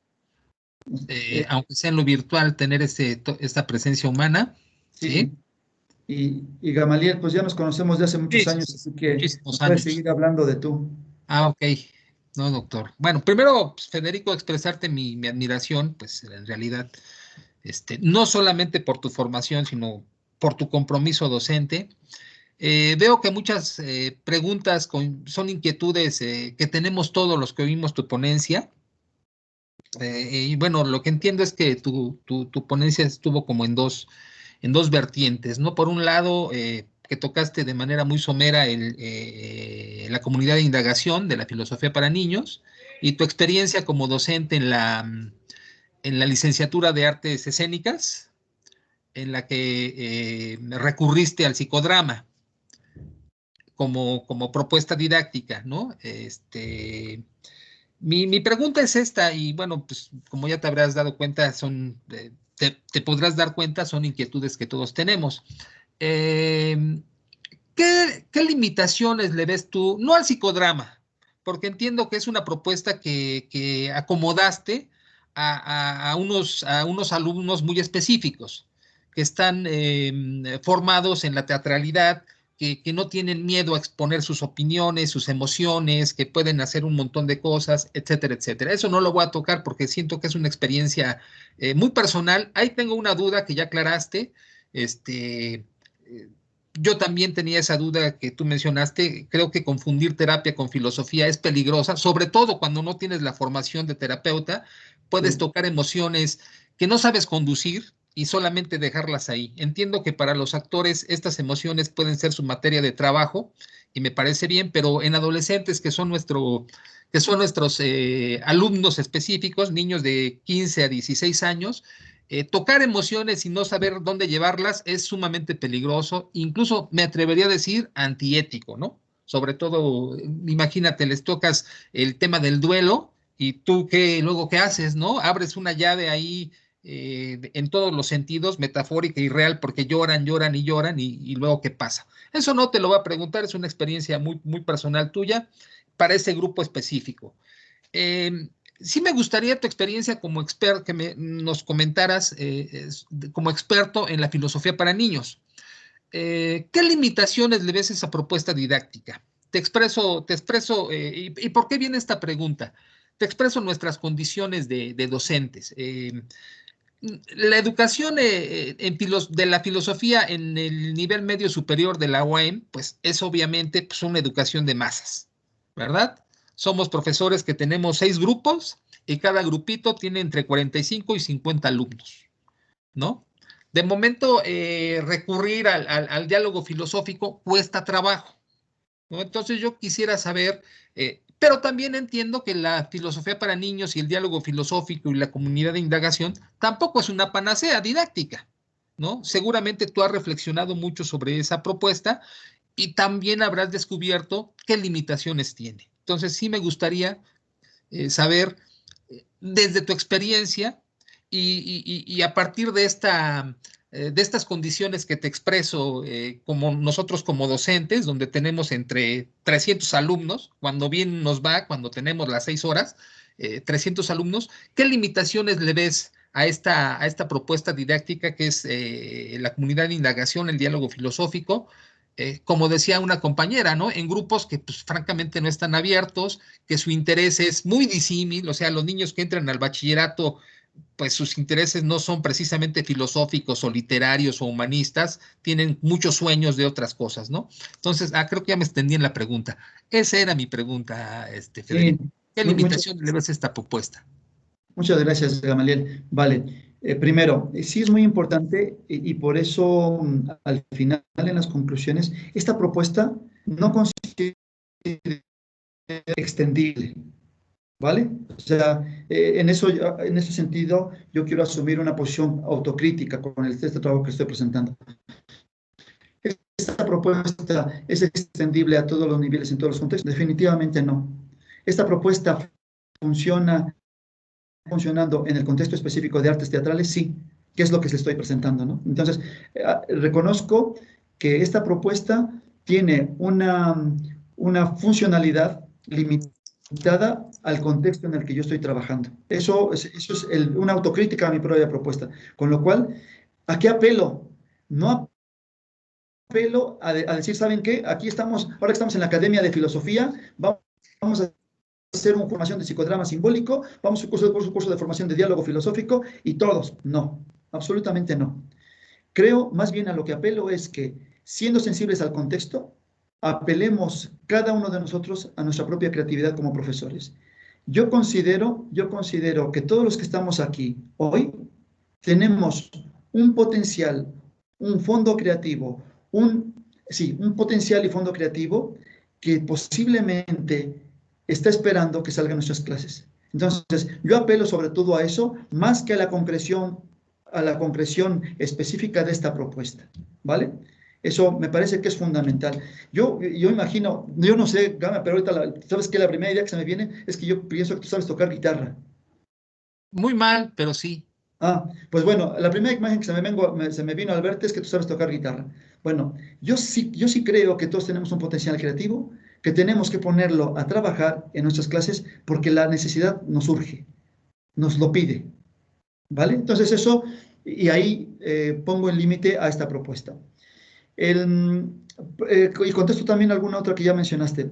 Aunque sea en lo virtual, tener esta presencia humana. Sí. Y Gamaliel, pues ya nos conocemos de hace muchos años, así que puedes seguir hablando de tú. Ok. No, doctor. Bueno, primero, pues, Federico, expresarte mi admiración, pues en realidad, no solamente por tu formación, sino por tu compromiso docente. Veo que muchas preguntas son inquietudes que tenemos todos los que oímos tu ponencia. Y bueno, lo que entiendo es que tu ponencia estuvo como en dos vertientes, ¿no? Por un lado, que tocaste de manera muy somera la comunidad de indagación de la filosofía para niños y tu experiencia como docente en la licenciatura de artes escénicas, en la que recurriste al psicodrama como propuesta didáctica, ¿no? Mi pregunta es esta, y bueno, pues como ya te habrás dado cuenta, te podrás dar cuenta, son inquietudes que todos tenemos. ¿Qué limitaciones le ves tú, no al psicodrama, porque entiendo que es una propuesta que acomodaste a unos alumnos muy específicos, que están formados en la teatralidad, que no tienen miedo a exponer sus opiniones, sus emociones, que pueden hacer un montón de cosas, etcétera, etcétera. Eso no lo voy a tocar porque siento que es una experiencia muy personal. Ahí tengo una duda que ya aclaraste. Yo también tenía esa duda que tú mencionaste. Creo que confundir terapia con filosofía es peligrosa, sobre todo cuando no tienes la formación de terapeuta. Puedes tocar emociones que no sabes conducir y solamente dejarlas ahí. Entiendo que para los actores estas emociones pueden ser su materia de trabajo y me parece bien, pero en adolescentes que son nuestros alumnos específicos, niños de 15 a 16 años, tocar emociones y no saber dónde llevarlas es sumamente peligroso, incluso me atrevería a decir antiético, ¿no? Sobre todo, imagínate, les tocas el tema del duelo y tú luego qué haces, ¿no? Abres una llave ahí en todos los sentidos, metafórica y real, porque lloran y luego qué pasa. Eso no te lo voy a preguntar, es una experiencia muy, muy personal tuya para ese grupo específico. Sí me gustaría tu experiencia como experto, que nos comentaras como experto en la filosofía para niños. ¿Qué limitaciones le ves a esa propuesta didáctica? Te expreso, ¿y por qué viene esta pregunta? te expreso nuestras condiciones de docentes. La educación de la filosofía en el nivel medio superior de la UAM, pues es obviamente pues, una educación de masas, ¿verdad? Somos profesores que tenemos 6 grupos y cada grupito tiene entre 45 y 50 alumnos, ¿no? De momento, recurrir al diálogo filosófico cuesta trabajo, ¿no? Entonces yo quisiera saber, pero también entiendo que la filosofía para niños y el diálogo filosófico y la comunidad de indagación tampoco es una panacea didáctica, ¿no? Seguramente tú has reflexionado mucho sobre esa propuesta y también habrás descubierto qué limitaciones tiene. Entonces sí me gustaría saber desde tu experiencia y a partir de estas condiciones que te expreso, como nosotros como docentes, donde tenemos entre 300 alumnos, cuando bien nos va, cuando tenemos las 6 horas, 300 alumnos, ¿qué limitaciones le ves a esta propuesta didáctica que es la comunidad de indagación, el diálogo filosófico? Como decía una compañera, ¿no? En grupos que pues francamente no están abiertos, que su interés es muy disímil, o sea, los niños que entran al bachillerato, pues sus intereses no son precisamente filosóficos o literarios o humanistas, tienen muchos sueños de otras cosas, ¿no? Entonces, creo que ya me extendí en la pregunta. Esa era mi pregunta, Federico. ¿Qué limitación le ves a esta propuesta? Muchas gracias, Gamaliel. Vale. Primero, sí es muy importante y por eso al final en las conclusiones, esta propuesta no considera extendible, ¿vale? O sea, en ese sentido yo quiero asumir una posición autocrítica con este trabajo que estoy presentando. ¿Esta propuesta es extendible a todos los niveles, en todos los contextos? Definitivamente no. Esta propuesta funcionando en el contexto específico de artes teatrales, sí, que es lo que les estoy presentando, ¿no? Entonces, reconozco que esta propuesta tiene una funcionalidad limitada al contexto en el que yo estoy trabajando. Eso es una autocrítica a mi propia propuesta. Con lo cual, ¿a qué apelo? No apelo a decir, ¿saben qué? Aquí estamos, ahora que estamos en la Academia de Filosofía, vamos a hacer una formación de psicodrama simbólico, vamos a hacer un curso de formación de diálogo filosófico y todos. No, absolutamente no. Creo, más bien a lo que apelo es que, siendo sensibles al contexto, apelemos cada uno de nosotros a nuestra propia creatividad como profesores. Yo considero que todos los que estamos aquí hoy tenemos un potencial, un fondo creativo, un potencial y fondo creativo que posiblemente está esperando que salgan nuestras clases. Entonces, yo apelo sobre todo a eso, más que a la concreción específica de esta propuesta, ¿vale? Eso me parece que es fundamental. Yo imagino, yo no sé, Gama, pero ahorita, ¿sabes qué? La primera idea que se me viene es que yo pienso que tú sabes tocar guitarra. Muy mal, pero sí. Pues bueno, la primera imagen que se me vino al verte es que tú sabes tocar guitarra. Bueno, yo sí creo que todos tenemos un potencial creativo, que tenemos que ponerlo a trabajar en nuestras clases porque la necesidad nos urge, nos lo pide, ¿vale? Entonces eso, y ahí pongo el límite a esta propuesta. Y contesto también alguna otra que ya mencionaste.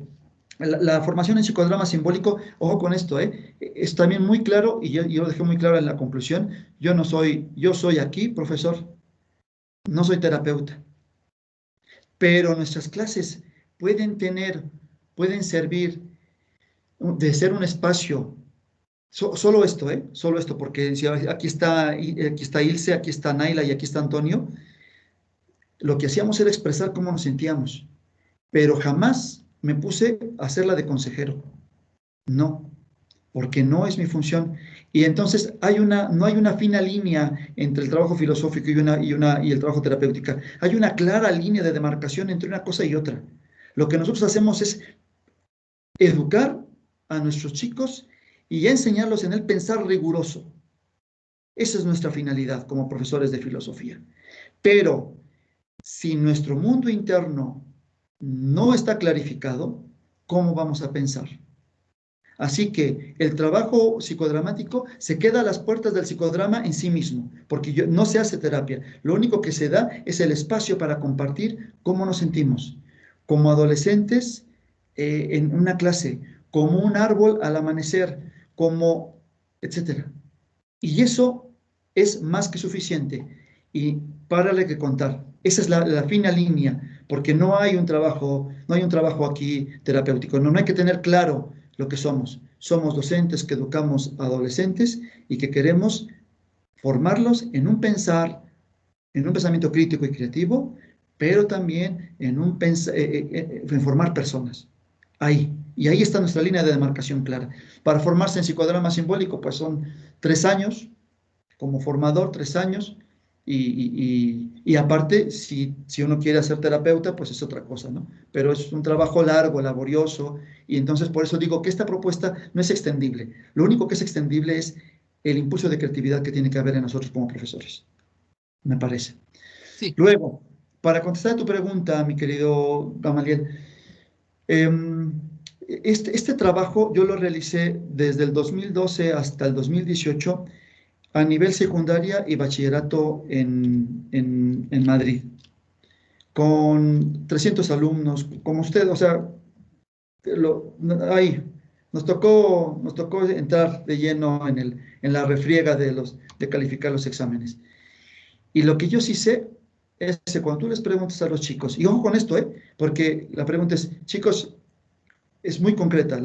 La formación en psicodrama simbólico, ojo con esto, es también muy claro, y yo lo dejé muy claro en la conclusión, yo soy aquí profesor, no soy terapeuta, pero nuestras clases pueden servir de ser un espacio, solo esto, porque si aquí está Ilse, aquí está Naila y aquí está Antonio, lo que hacíamos era expresar cómo nos sentíamos, pero jamás me puse a hacerla de consejero. No, porque no es mi función. Y entonces no hay una fina línea entre el trabajo filosófico y el trabajo terapéutico. Hay una clara línea de demarcación entre una cosa y otra. Lo que nosotros hacemos es educar a nuestros chicos y enseñarlos en el pensar riguroso. Esa es nuestra finalidad como profesores de filosofía. Pero si nuestro mundo interno no está clarificado, ¿cómo vamos a pensar? Así que el trabajo psicodramático se queda a las puertas del psicodrama en sí mismo, porque no se hace terapia. Lo único que se da es el espacio para compartir cómo nos sentimos, como adolescentes en una clase, como un árbol al amanecer, como, etcétera. Y eso es más que suficiente. Y párale que contar. Esa es la fina línea, porque no hay un trabajo aquí terapéutico. No hay que tener claro lo que somos. Somos docentes que educamos a adolescentes y que queremos formarlos en un pensamiento crítico y creativo, pero también en formar personas. Ahí. Y ahí está nuestra línea de demarcación clara. Para formarse en psicodrama simbólico, pues son 3 años, como formador, 3 años, y aparte, si uno quiere ser terapeuta, pues es otra cosa, ¿no? Pero es un trabajo largo, laborioso, y entonces por eso digo que esta propuesta no es extendible. Lo único que es extendible es el impulso de creatividad que tiene que haber en nosotros como profesores, me parece. Sí. Luego, para contestar a tu pregunta, mi querido Gamaliel, este trabajo yo lo realicé desde el 2012 hasta el 2018 a nivel secundaria y bachillerato en Madrid, con 300 alumnos, como usted, o sea, ahí nos tocó entrar de lleno en la refriega de calificar los exámenes. Y lo que yo sí sé es que cuando tú les preguntas a los chicos, y ojo con esto, porque la pregunta es, chicos, es muy concreta,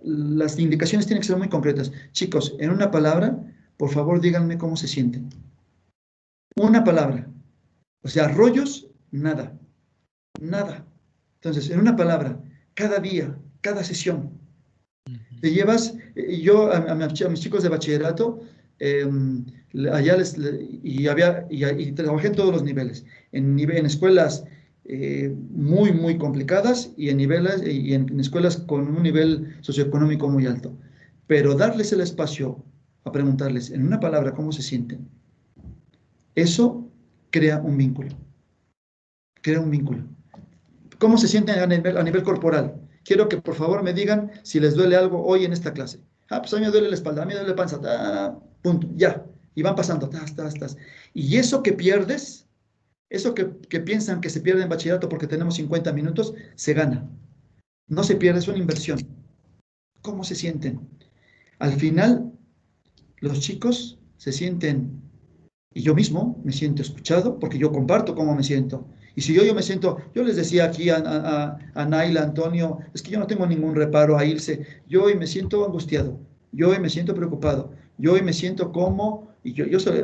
las indicaciones tienen que ser muy concretas. Chicos, en una palabra, por favor díganme cómo se sienten. Una palabra. O sea, rollos, nada. Nada. Entonces, en una palabra, cada día, cada sesión. Te llevas, yo a mis chicos de bachillerato, allá y trabajé en todos los niveles. En escuelas muy, muy complicadas y en escuelas con un nivel socioeconómico muy alto. Pero darles el espacio a preguntarles en una palabra cómo se sienten, eso crea un vínculo. Crea un vínculo. ¿Cómo se sienten a nivel corporal? Quiero que por favor me digan si les duele algo hoy en esta clase. Pues a mí me duele la espalda, a mí me duele la panza, punto, ya. Y van pasando, Y eso que pierdes, eso que piensan que se pierde en bachillerato porque tenemos 50 minutos, se gana. No se pierde, es una inversión. ¿Cómo se sienten? Al final, los chicos se sienten, y yo mismo me siento escuchado, porque yo comparto cómo me siento. Y si yo me siento, yo les decía aquí a Naila, Antonio, es que yo no tengo ningún reparo a irse. Yo hoy me siento angustiado, yo hoy me siento preocupado, yo hoy me siento como, y yo soy,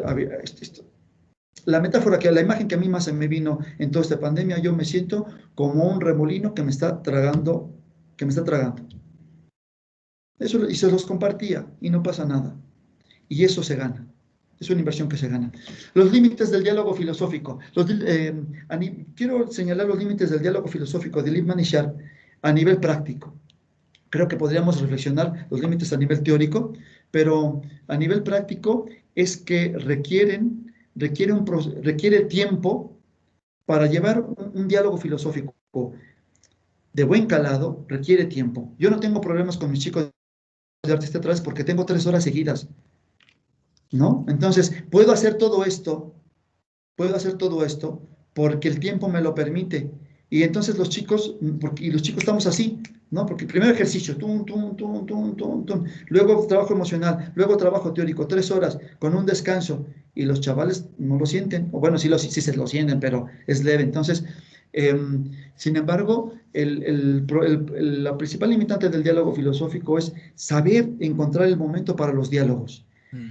la metáfora, la imagen que a mí más se me vino en toda esta pandemia, yo me siento como un remolino que me está tragando, Eso, y se los compartía, y no pasa nada. Y eso se gana. Es una inversión que se gana. Los límites del diálogo filosófico. Quiero señalar los límites del diálogo filosófico de Lippmann y Sharp a nivel práctico. Creo que podríamos reflexionar los límites a nivel teórico, pero a nivel práctico es que requiere tiempo para llevar un diálogo filosófico de buen calado, requiere tiempo. Yo no tengo problemas con mis chicos de artes teatrales porque tengo 3 horas seguidas, ¿no? Entonces, puedo hacer todo esto porque el tiempo me lo permite. Y entonces los chicos estamos así, ¿no? Porque el primer ejercicio, luego trabajo emocional, luego trabajo teórico, 3 horas con un descanso, y los chavales no lo sienten, o bueno, sí se lo sienten, pero es leve. Entonces, sin embargo, la principal limitante del diálogo filosófico es saber encontrar el momento para los diálogos.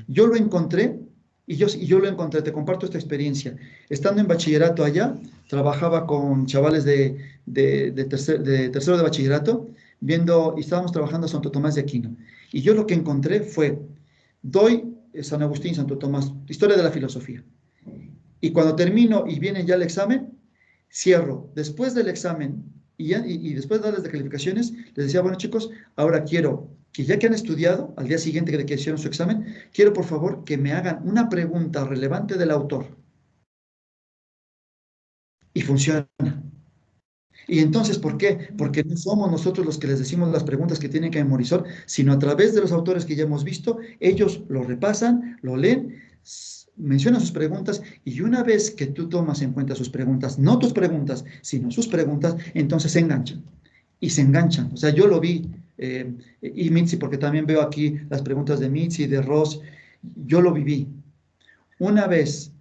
Yo lo encontré, y yo lo encontré, te comparto esta experiencia. Estando en bachillerato allá, trabajaba con chavales de tercero de bachillerato, y estábamos trabajando a Santo Tomás de Aquino. Y yo lo que encontré fue, doy San Agustín, Santo Tomás, historia de la filosofía. Y cuando termino y viene ya el examen, cierro. Después del examen y después de darles de calificaciones, les decía, bueno chicos, ahora quiero que ya que han estudiado, al día siguiente de que hicieron su examen, quiero por favor que me hagan una pregunta relevante del autor. Y funciona. Y entonces, ¿por qué? Porque no somos nosotros los que les decimos las preguntas que tienen que memorizar, sino a través de los autores que ya hemos visto, ellos lo repasan, lo leen, mencionan sus preguntas, y una vez que tú tomas en cuenta sus preguntas, no tus preguntas, sino sus preguntas, entonces se enganchan. Y se enganchan. O sea, yo lo vi y Mitzi, porque también veo aquí las preguntas de Mitzi, de Ross. Yo lo viví. Una vez,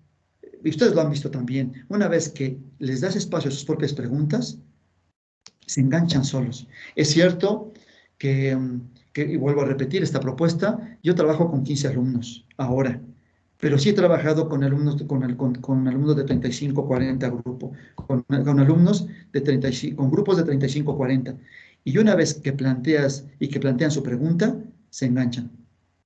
y ustedes lo han visto también, una vez que les das espacio a sus propias preguntas, se enganchan solos. Es cierto que, y vuelvo a repetir esta propuesta, yo trabajo con 15 alumnos ahora, pero sí he trabajado con alumnos, con alumnos de 35, 40 grupos, con alumnos de 35, con grupos de 35, 40. Y una vez que planteas y que plantean su pregunta, se enganchan.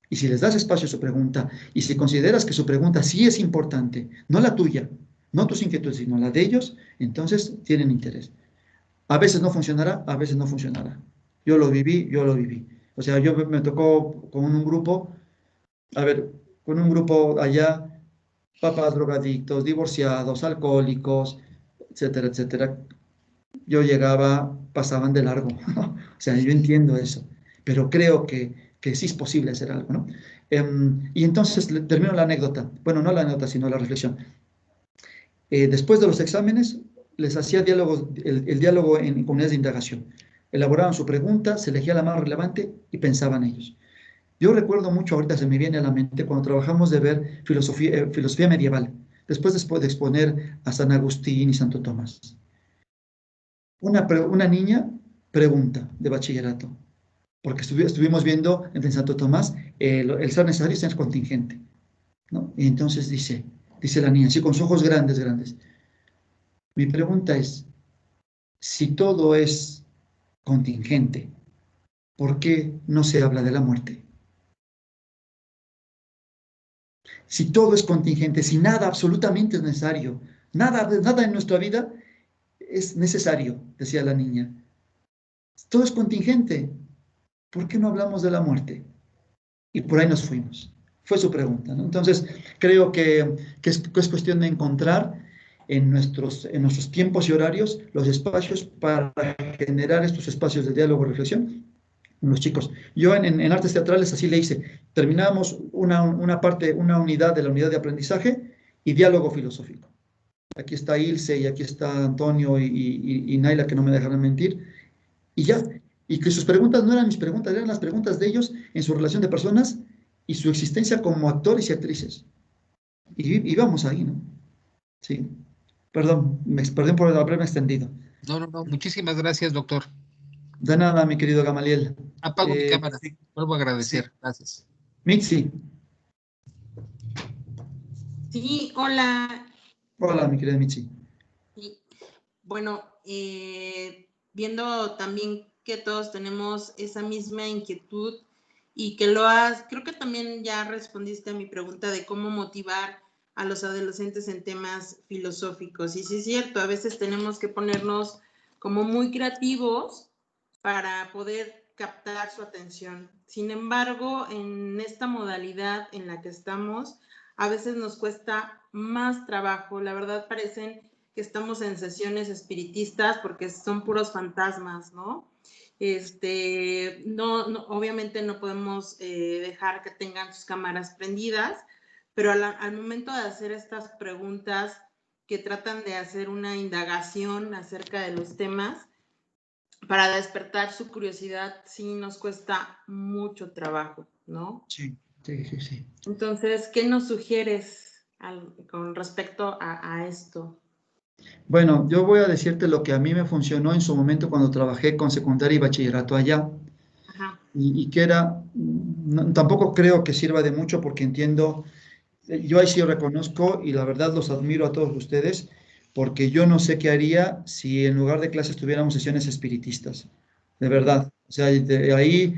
Y si les das espacio a su pregunta, y si consideras que su pregunta sí es importante, no la tuya, no tus inquietudes, sino la de ellos, entonces tienen interés. A veces no funcionará, a veces no funcionará. Yo lo viví, yo lo viví. O sea, yo me tocó con un grupo, a ver, con un grupo allá, papás drogadictos, divorciados, alcohólicos, etcétera, etcétera. Yo llegaba, pasaban de largo. O sea, yo entiendo eso, pero creo que sí es posible hacer algo, ¿no? Y entonces termino la anécdota. Bueno, no la anécdota, sino la reflexión. Después de los exámenes, les hacía diálogos, el diálogo en comunidades de indagación. Elaboraban su pregunta, se elegía la más relevante y pensaban ellos. Yo recuerdo mucho, ahorita se me viene a la mente, cuando trabajamos de ver filosofía medieval, después de exponer a San Agustín y Santo Tomás. Una niña pregunta de bachillerato, porque estuvimos viendo en Santo Tomás el ser necesario y ser contingente, ¿no? Y entonces dice la niña, así con sus ojos grandes, grandes. Mi pregunta es, si todo es contingente, ¿por qué no se habla de la muerte? Si todo es contingente, si nada absolutamente es necesario, nada en nuestra vida es necesario, decía la niña. Todo es contingente, ¿por qué no hablamos de la muerte? Y por ahí nos fuimos. Fue su pregunta, ¿no? Entonces, creo que es cuestión de encontrar en nuestros tiempos y horarios los espacios para generar estos espacios de diálogo y reflexión con los chicos. Yo en artes teatrales así le hice. Terminábamos una unidad de la unidad de aprendizaje y diálogo filosófico. Aquí está Ilse y aquí está Antonio y Naila, que no me dejarán mentir. Y ya. Y que sus preguntas no eran mis preguntas, eran las preguntas de ellos en su relación de personas y su existencia como actores y actrices. Y vamos ahí, ¿no? Sí. Perdón por haberme extendido. No. Muchísimas gracias, doctor. De nada, mi querido Gamaliel. Apago mi cámara. Sí. Vuelvo a agradecer. Sí. Gracias. Mitzi. Sí, hola. Hola, mi querida Mitzi. Sí. Bueno, viendo también que todos tenemos esa misma inquietud y que creo que también ya respondiste a mi pregunta de cómo motivar a los adolescentes en temas filosóficos. Y sí es cierto, a veces tenemos que ponernos como muy creativos para poder captar su atención. Sin embargo, en esta modalidad en la que estamos, a veces nos cuesta más trabajo. La verdad parecen que estamos en sesiones espiritistas porque son puros fantasmas, ¿no? Obviamente no podemos dejar que tengan sus cámaras prendidas, pero al momento de hacer estas preguntas que tratan de hacer una indagación acerca de los temas, para despertar su curiosidad, sí nos cuesta mucho trabajo, ¿no? Sí. Entonces, ¿qué nos sugieres con respecto a esto? Bueno, yo voy a decirte lo que a mí me funcionó en su momento cuando trabajé con secundaria y bachillerato allá. Ajá. Y que era, tampoco creo que sirva de mucho porque entiendo, yo ahí sí reconozco y la verdad los admiro a todos ustedes, porque yo no sé qué haría si en lugar de clases tuviéramos sesiones espiritistas, de verdad. O sea, de ahí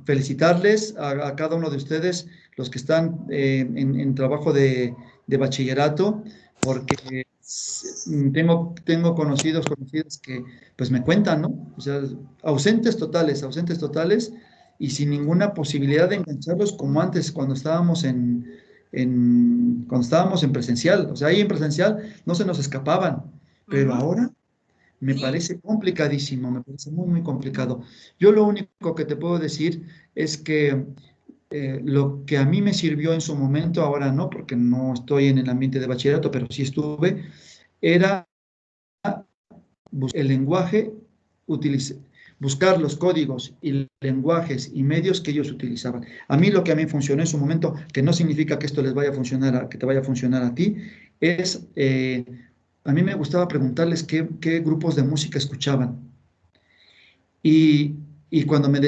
felicitarles a cada uno de ustedes, los que están en trabajo de bachillerato, porque tengo conocidos que pues me cuentan, ¿no? O sea, ausentes totales, y sin ninguna posibilidad de engancharlos como antes cuando estábamos cuando estábamos en presencial. O sea, ahí en presencial no se nos escapaban, pero ahora me parece complicadísimo, me parece muy, muy complicado. Yo lo único que te puedo decir es que lo que a mí me sirvió en su momento, ahora no, porque no estoy en el ambiente de bachillerato, pero sí estuve, era el lenguaje, buscar los códigos y lenguajes y medios que ellos utilizaban. A mí lo que a mí funcionó en su momento, que no significa que esto les vaya a funcionar, que te vaya a funcionar a ti, es, a mí me gustaba preguntarles qué grupos de música escuchaban. Y cuando me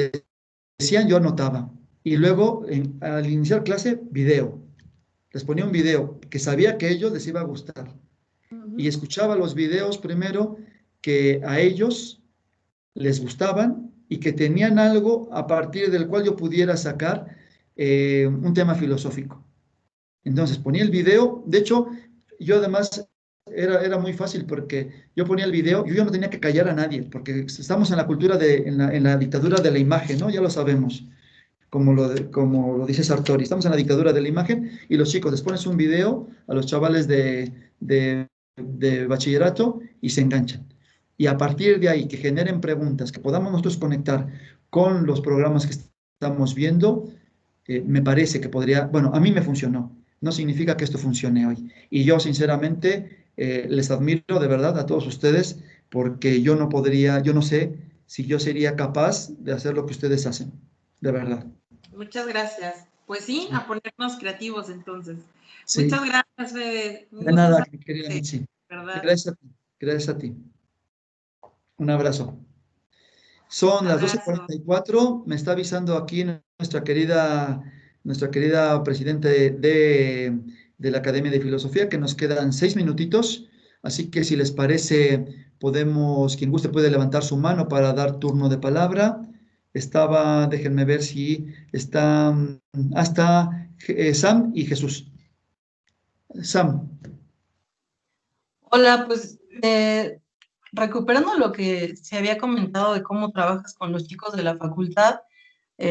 decían, yo anotaba. Y luego, al iniciar clase, video. Les ponía un video que sabía que a ellos les iba a gustar. Y escuchaba los videos primero que a ellos les gustaban y que tenían algo a partir del cual yo pudiera sacar un tema filosófico. Entonces ponía el video. De hecho, yo además era muy fácil porque yo ponía el video y yo no tenía que callar a nadie, porque estamos en la cultura en la dictadura de la imagen, ¿no? Ya lo sabemos, como lo dice Sartori. Estamos en la dictadura de la imagen y los chicos les pones un video a los chavales de bachillerato y se enganchan. Y a partir de ahí, que generen preguntas, que podamos nosotros conectar con los programas que estamos viendo, me parece que podría, bueno, a mí me funcionó. No significa que esto funcione hoy. Y yo, sinceramente, les admiro de verdad a todos ustedes, porque yo no sé si yo sería capaz de hacer lo que ustedes hacen, de verdad. Muchas gracias. Pues sí, a ponernos creativos entonces. Sí. Muchas gracias, Fede. De nada, mi querida Mitzi. Gracias a ti. Un abrazo. Son las 12:44. Me está avisando aquí nuestra querida presidenta de la Academia de Filosofía que nos quedan 6 minutitos. Así que si les parece, quien guste puede levantar su mano para dar turno de palabra. Déjenme ver si está hasta Sam y Jesús. Sam. Hola, pues recuperando lo que se había comentado de cómo trabajas con los chicos de la facultad,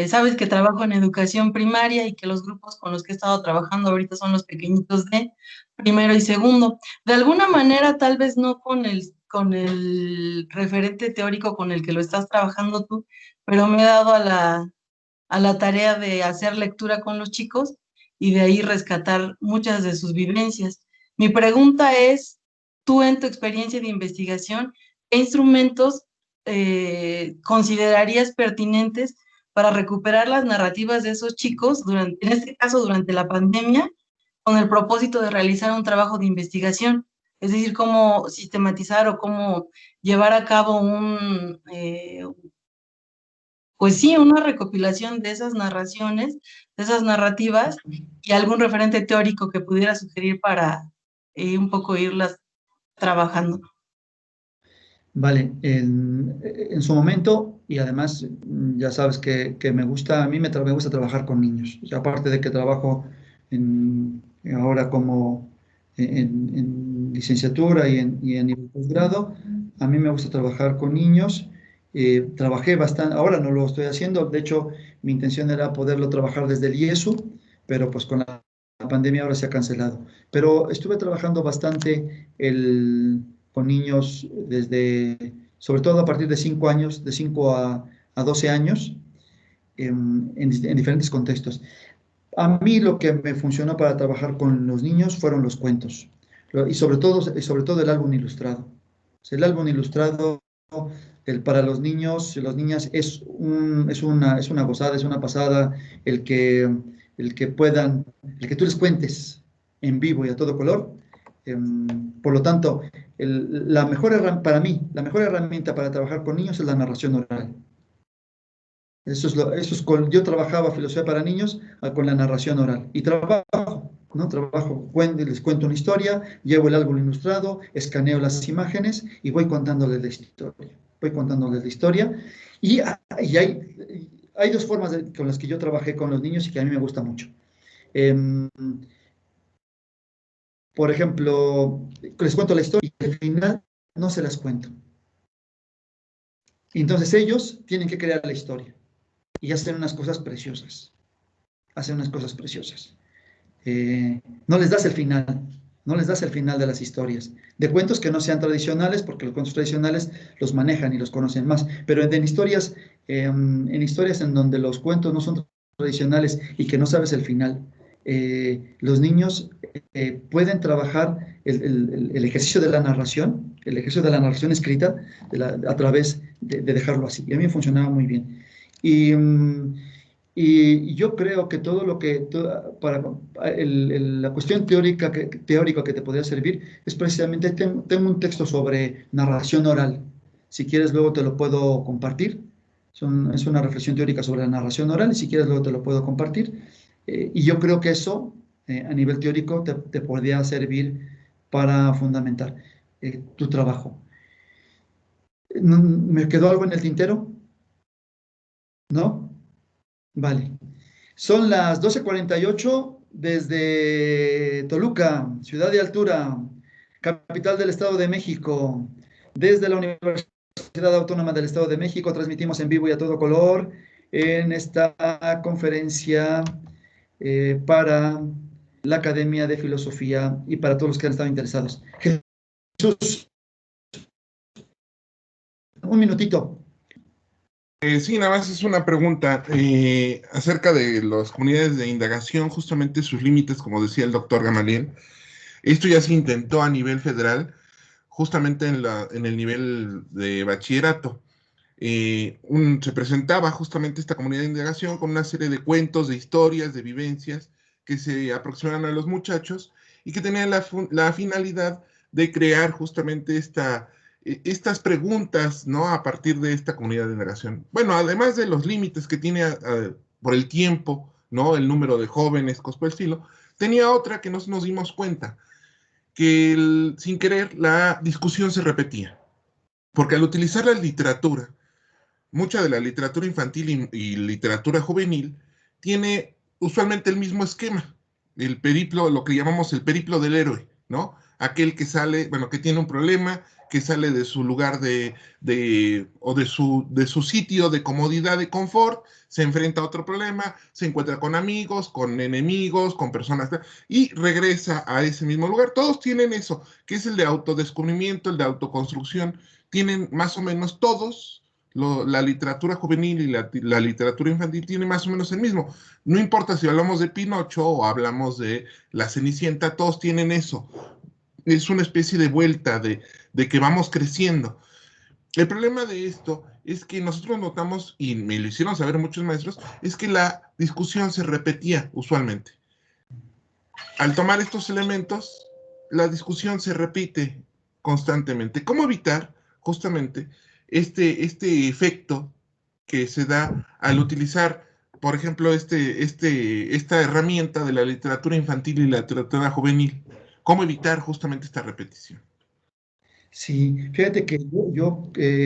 sabes que trabajo en educación primaria y que los grupos con los que he estado trabajando ahorita son los pequeñitos de primero y segundo. De alguna manera, tal vez no con el referente teórico con el que lo estás trabajando tú, pero me he dado a la tarea de hacer lectura con los chicos y de ahí rescatar muchas de sus vivencias. Mi pregunta es, tú en tu experiencia de investigación, ¿qué instrumentos considerarías pertinentes para recuperar las narrativas de esos chicos, en este caso durante la pandemia, con el propósito de realizar un trabajo de investigación? Es decir, cómo sistematizar o cómo llevar a cabo pues sí, una recopilación de esas narraciones, de esas narrativas, y algún referente teórico que pudiera sugerir para un poco irlas trabajando. Vale, en su momento, y además ya sabes que me gusta, a mí me gusta trabajar con niños. Y aparte de que trabajo ahora como en licenciatura y en nivel posgrado, a mí me gusta trabajar con niños. Trabajé bastante, ahora no lo estoy haciendo, de hecho mi intención era poderlo trabajar desde el IESU, pero pues con la pandemia ahora se ha cancelado. Pero estuve trabajando bastante con niños sobre todo a partir de 5 años, de 5 a 12 años, en diferentes contextos. A mí lo que me funcionó para trabajar con los niños fueron los cuentos, y sobre todo el álbum ilustrado. O sea, el álbum ilustrado para los niños y las niñas es una gozada, es una pasada el que tú les cuentes en vivo y a todo color. Por lo tanto, para mí, la mejor herramienta para trabajar con niños es la narración oral. Yo trabajaba filosofía para niños con la narración oral. Y les cuento una historia, llevo el álbum ilustrado, escaneo las imágenes y voy contándoles la historia. Y hay 2 formas con las que yo trabajé con los niños y que a mí me gusta mucho. Por ejemplo, les cuento la historia y al final no se las cuento. Y entonces ellos tienen que crear la historia y hacen unas cosas preciosas. No les das el final de las historias. De cuentos que no sean tradicionales, porque los cuentos tradicionales los manejan y los conocen más, pero en historias en donde los cuentos no son tradicionales y que no sabes el final, los niños pueden trabajar el ejercicio de la narración, el ejercicio de la narración escrita a través de dejarlo así. Y a mí me funcionaba muy bien. Y yo creo que todo lo que, la cuestión teórica que te podría servir es precisamente, tengo un texto sobre narración oral. Si quieres luego te lo puedo compartir. Es una reflexión teórica sobre la narración oral y si quieres luego te lo puedo compartir. Y yo creo que eso, a nivel teórico, te podría servir para fundamentar tu trabajo. ¿Me quedó algo en el tintero? ¿No? Vale. Son las 12:48 desde Toluca, ciudad de altura, capital del Estado de México. Desde la Universidad Autónoma del Estado de México transmitimos en vivo y a todo color en esta conferencia para la Academia de Filosofía y para todos los que han estado interesados. Jesús, un minutito. Sí, nada más es una pregunta acerca de las comunidades de indagación, justamente sus límites, como decía el doctor Gamaliel. Esto ya se intentó a nivel federal, justamente en el nivel de bachillerato. Se presentaba justamente esta comunidad de indagación con una serie de cuentos, de historias, de vivencias que se aproximaban a los muchachos y que tenían la finalidad de crear justamente estas preguntas, ¿no? A partir de esta comunidad de indagación. Bueno, además de los límites que tiene por el tiempo, ¿no? El número de jóvenes, cosas por el estilo, tenía otra que nos dimos cuenta, que sin querer la discusión se repetía. Porque al utilizar la literatura, mucha de la literatura infantil y literatura juvenil tiene usualmente el mismo esquema, el periplo, lo que llamamos el periplo del héroe, ¿no? Aquel que sale, bueno, que tiene un problema, que sale de su lugar de su sitio de comodidad, de confort, se enfrenta a otro problema, se encuentra con amigos, con enemigos, con personas, y regresa a ese mismo lugar. Todos tienen eso, que es el de autodescubrimiento, el de autoconstrucción. Tienen más o menos todos. La literatura juvenil y la literatura infantil tiene más o menos el mismo. No importa si hablamos de Pinocho o hablamos de La Cenicienta, todos tienen eso. Es una especie de vuelta de que vamos creciendo. El problema de esto es que nosotros notamos, y me lo hicieron saber muchos maestros, es que la discusión se repetía usualmente. Al tomar estos elementos, la discusión se repite constantemente. ¿Cómo evitar justamente este efecto que se da al utilizar, por ejemplo, esta herramienta de la literatura infantil y la literatura juvenil? ¿Cómo evitar justamente esta repetición? Sí, fíjate que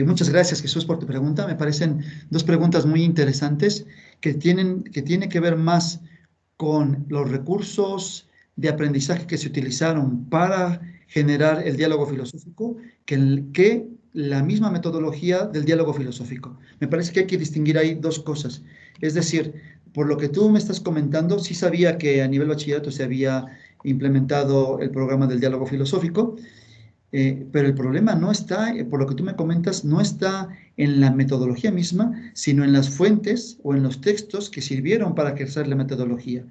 muchas gracias, Jesús, por tu pregunta. Me parecen dos preguntas muy interesantes que tienen que ver más con los recursos de aprendizaje que se utilizaron para generar el diálogo filosófico que la misma metodología del diálogo filosófico. Me parece que hay que distinguir ahí dos cosas. Es decir, por lo que tú me estás comentando, sí sabía que a nivel bachillerato se había implementado el programa del diálogo filosófico, pero el problema no está, por lo que tú me comentas, no está en la metodología misma, sino en las fuentes o en los textos que sirvieron para crear la metodología.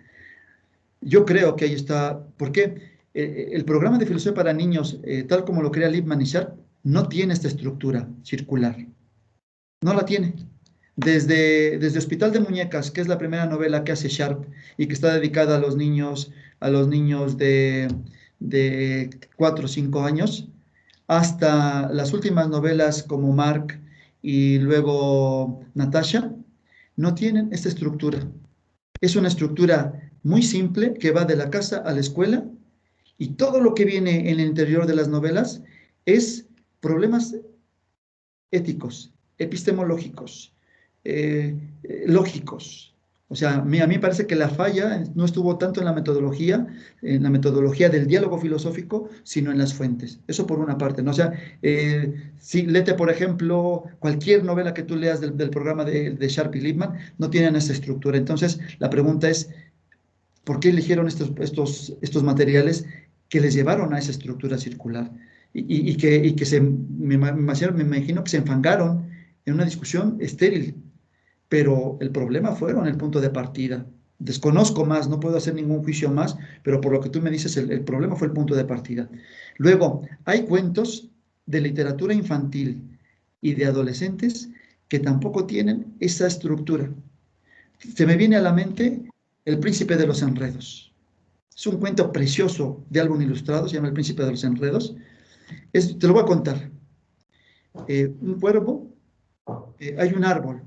Yo creo que ahí está, porque el programa de filosofía para niños, tal como lo crea Lippmann y Sharp, no tiene esta estructura circular. No la tiene. Desde Hospital de Muñecas, que es la primera novela que hace Sharp y que está dedicada a los niños de 4 o 5 años, hasta las últimas novelas como Mark y luego Natasha, no tienen esta estructura. Es una estructura muy simple que va de la casa a la escuela y todo lo que viene en el interior de las novelas es problemas éticos, epistemológicos, lógicos. O sea, a mí me parece que la falla no estuvo tanto en la metodología del diálogo filosófico, sino en las fuentes. Eso por una parte, ¿no? O sea, si léete, por ejemplo, cualquier novela que tú leas del programa de Sharp y Lippmann, no tienen esa estructura. Entonces, la pregunta es, ¿por qué eligieron estos materiales que les llevaron a esa estructura circular? Y que me imagino que se enfangaron en una discusión estéril. Pero el problema fueron el punto de partida. Desconozco más, no puedo hacer ningún juicio más, pero por lo que tú me dices, el problema fue el punto de partida. Luego, hay cuentos de literatura infantil y de adolescentes que tampoco tienen esa estructura. Se me viene a la mente El Príncipe de los Enredos. Es un cuento precioso de álbum ilustrado, se llama El Príncipe de los Enredos. Te lo voy a contar. Un cuervo, hay un árbol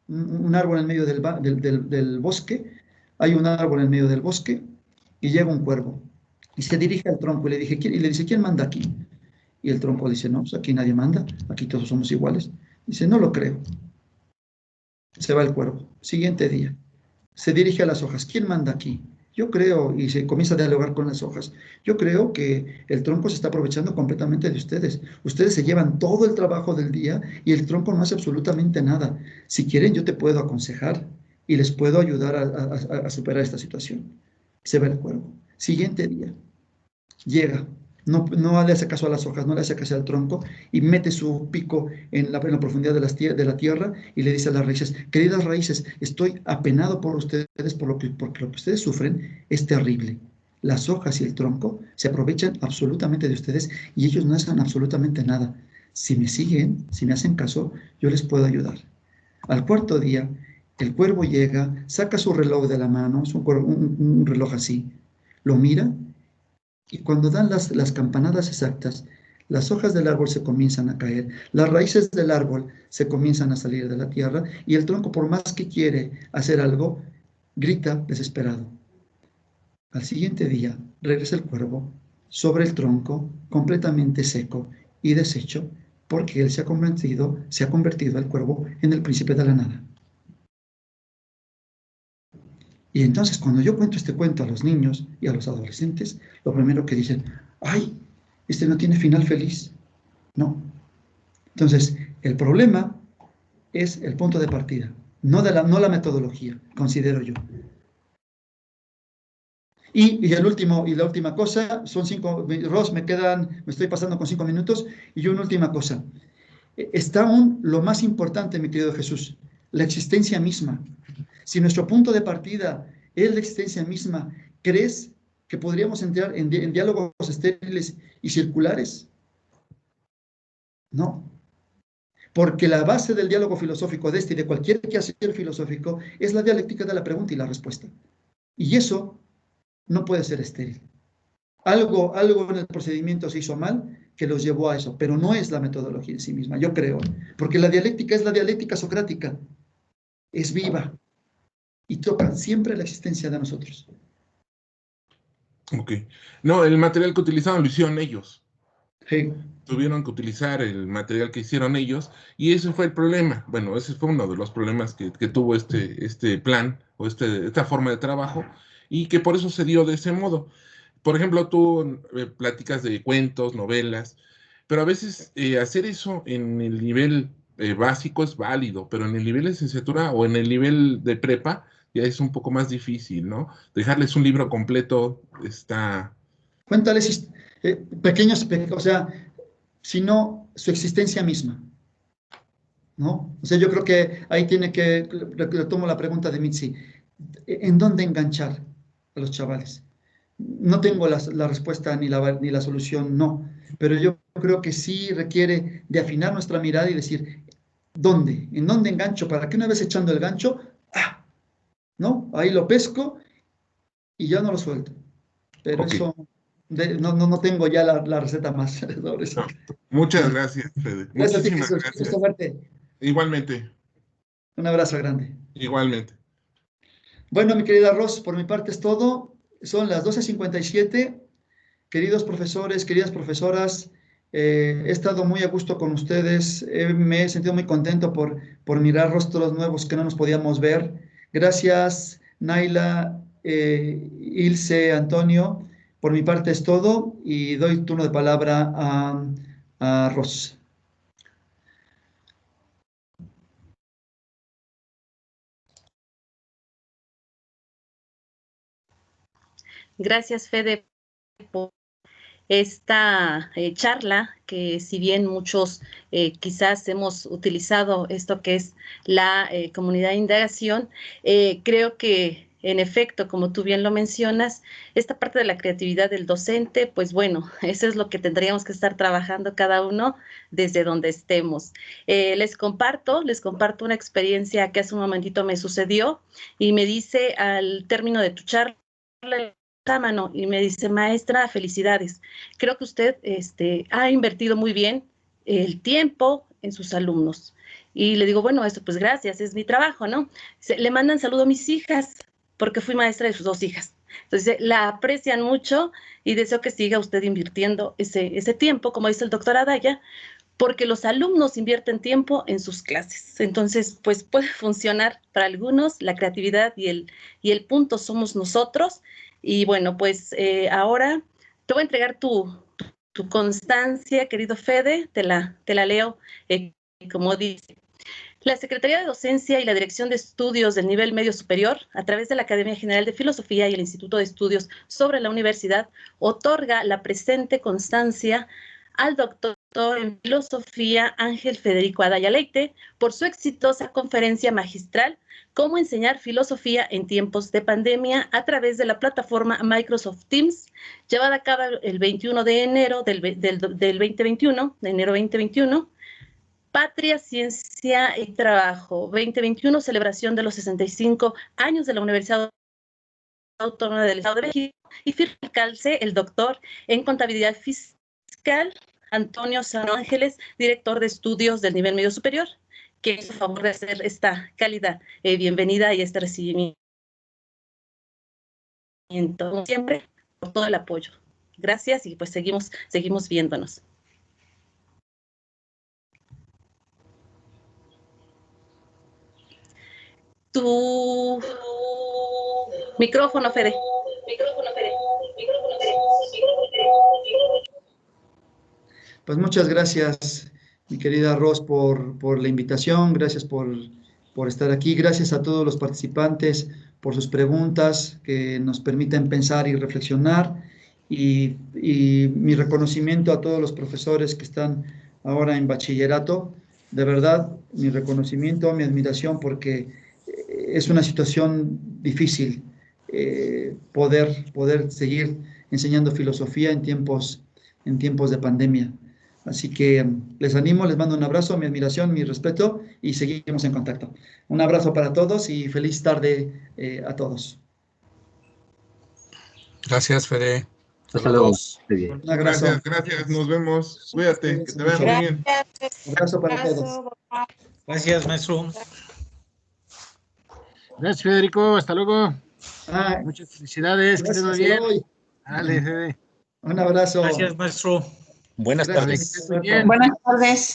en medio del bosque, hay un árbol en medio del bosque y llega un cuervo y se dirige al tronco y le dice, ¿quién manda aquí? Y el tronco dice, no, pues aquí nadie manda, aquí todos somos iguales. Dice, no lo creo. Se va el cuervo. Siguiente día, se dirige a las hojas, ¿quién manda aquí? Yo creo, y se comienza a dialogar con las hojas, yo creo que el tronco se está aprovechando completamente de ustedes. Ustedes se llevan todo el trabajo del día y el tronco no hace absolutamente nada. Si quieren, yo te puedo aconsejar y les puedo ayudar a superar esta situación. Se va el cuervo. Siguiente día, llega, no le hace caso a las hojas, no le hace caso al tronco y mete su pico en la profundidad de la tierra y le dice a las raíces, queridas raíces, estoy apenado por ustedes porque lo que ustedes sufren es terrible. Las hojas y el tronco se aprovechan absolutamente de ustedes y ellos no hacen absolutamente nada. Si me siguen, si me hacen caso, yo les puedo ayudar. Al cuarto día, el cuervo llega, saca su reloj de la mano, es un reloj así, lo mira. Y cuando dan las campanadas exactas, las hojas del árbol se comienzan a caer, las raíces del árbol se comienzan a salir de la tierra y el tronco, por más que quiere hacer algo, grita desesperado. Al siguiente día regresa el cuervo sobre el tronco completamente seco y deshecho porque él se ha convertido el cuervo en el príncipe de la nada. Y entonces cuando yo cuento este cuento a los niños y a los adolescentes, lo primero que dicen, ¡ay! Este no tiene final feliz. No. Entonces, el problema es el punto de partida, no la metodología, considero yo. Y la última cosa, son 5, Ross, me estoy pasando con 5 minutos, y una última cosa. Está aún lo más importante, mi querido Jesús, la existencia misma. Si nuestro punto de partida es la existencia misma, ¿crees que podríamos entrar en diálogos estériles y circulares? No. Porque la base del diálogo filosófico de este y de cualquier quehacer filosófico es la dialéctica de la pregunta y la respuesta. Y eso no puede ser estéril. Algo en el procedimiento se hizo mal que los llevó a eso, pero no es la metodología en sí misma, yo creo. Porque la dialéctica es la dialéctica socrática. Es viva. Y tocan siempre la existencia de nosotros. Ok. No, el material que utilizaron lo hicieron ellos. Sí. Tuvieron que utilizar el material que hicieron ellos y ese fue el problema. Bueno, ese fue uno de los problemas que tuvo este plan o esta forma de trabajo y que por eso se dio de ese modo. Por ejemplo, tú platicas de cuentos, novelas, pero a veces hacer eso en el nivel básico es válido, pero en el nivel de licenciatura o en el nivel de prepa ya es un poco más difícil, ¿no? Dejarles un libro completo está... Cuéntales pequeños, o sea, sino su existencia misma, ¿no? O sea, yo creo que ahí retomo la pregunta de Mitzi, ¿en dónde enganchar a los chavales? No tengo la respuesta ni la solución, no, pero yo creo que sí requiere de afinar nuestra mirada y decir, ¿dónde? ¿En dónde engancho? Para que una vez echando el gancho, ¿no? Ahí lo pesco y ya no lo suelto. Pero okay. Eso, no tengo ya la receta más sobre eso. Muchas gracias, Fede. Gracias a ti, Muchísimas gracias. Igualmente. Un abrazo grande. Igualmente. Bueno, mi querida Ros, por mi parte es todo. Son las 12:57. Queridos profesores, queridas profesoras, he estado muy a gusto con ustedes. Me he sentido muy contento por mirar rostros nuevos que no nos podíamos ver. Gracias, Naila, Ilse, Antonio. Por mi parte es todo y doy turno de palabra a Ros. Gracias, Fede, por esta charla, que si bien muchos quizás hemos utilizado esto que es la comunidad de indagación, creo que En efecto, como tú bien lo mencionas, esta parte de la creatividad del docente, pues bueno, eso es lo que tendríamos que estar trabajando cada uno desde donde estemos. Les comparto una experiencia que hace un momentito me sucedió y me dice al término de tu charla, mano, y me dice, maestra, felicidades. Creo que usted ha invertido muy bien el tiempo en sus alumnos. Y le digo, bueno, esto pues gracias, es mi trabajo, ¿no? Le mandan saludo a mis hijas, porque fui maestra de sus 2 hijas. Entonces, la aprecian mucho y deseo que siga usted invirtiendo ese tiempo, como dice el doctor Adaya, porque los alumnos invierten tiempo en sus clases. Entonces, pues puede funcionar para algunos, la creatividad y el punto somos nosotros. Y bueno, pues ahora te voy a entregar tu constancia, querido Fede, te la leo como dice. La Secretaría de Docencia y la Dirección de Estudios del Nivel Medio Superior, a través de la Academia General de Filosofía y el Instituto de Estudios sobre la Universidad, otorga la presente constancia al doctor en Filosofía Ángel Federico Adaya Leite por su exitosa conferencia magistral Cómo enseñar filosofía en tiempos de pandemia a través de la plataforma Microsoft Teams, llevada a cabo el 21 de enero del 2021, de enero 2021, Patria, Ciencia y Trabajo 2021, celebración de los 65 años de la Universidad Autónoma del Estado de México, y firma el calce el doctor en Contabilidad Fiscal, Antonio San Ángeles, director de estudios del nivel medio superior, que hizo favor de hacer esta cálida bienvenida y este recibimiento. Como siempre, por todo el apoyo. Gracias y pues seguimos viéndonos. Tu micrófono, Fede. Pues muchas gracias, mi querida Ros, por la invitación, gracias por estar aquí, gracias a todos los participantes por sus preguntas que nos permiten pensar y reflexionar, y mi reconocimiento a todos los profesores que están ahora en bachillerato. De verdad, mi reconocimiento, mi admiración, porque es una situación difícil poder seguir enseñando filosofía en tiempos de pandemia. Así que les animo, les mando un abrazo, mi admiración, mi respeto, y seguimos en contacto. Un abrazo para todos y feliz tarde a todos. Gracias, Fede. Hasta luego. Un abrazo. Gracias, nos vemos. Cuídate, que te vaya muy bien. Un abrazo para todos. Gracias, maestro. Gracias, Federico. Hasta luego. Muchas felicidades. Que te vaya bien. Hoy. Dale, Fede. Un abrazo. Gracias, maestro. Buenas tardes. Buenas tardes.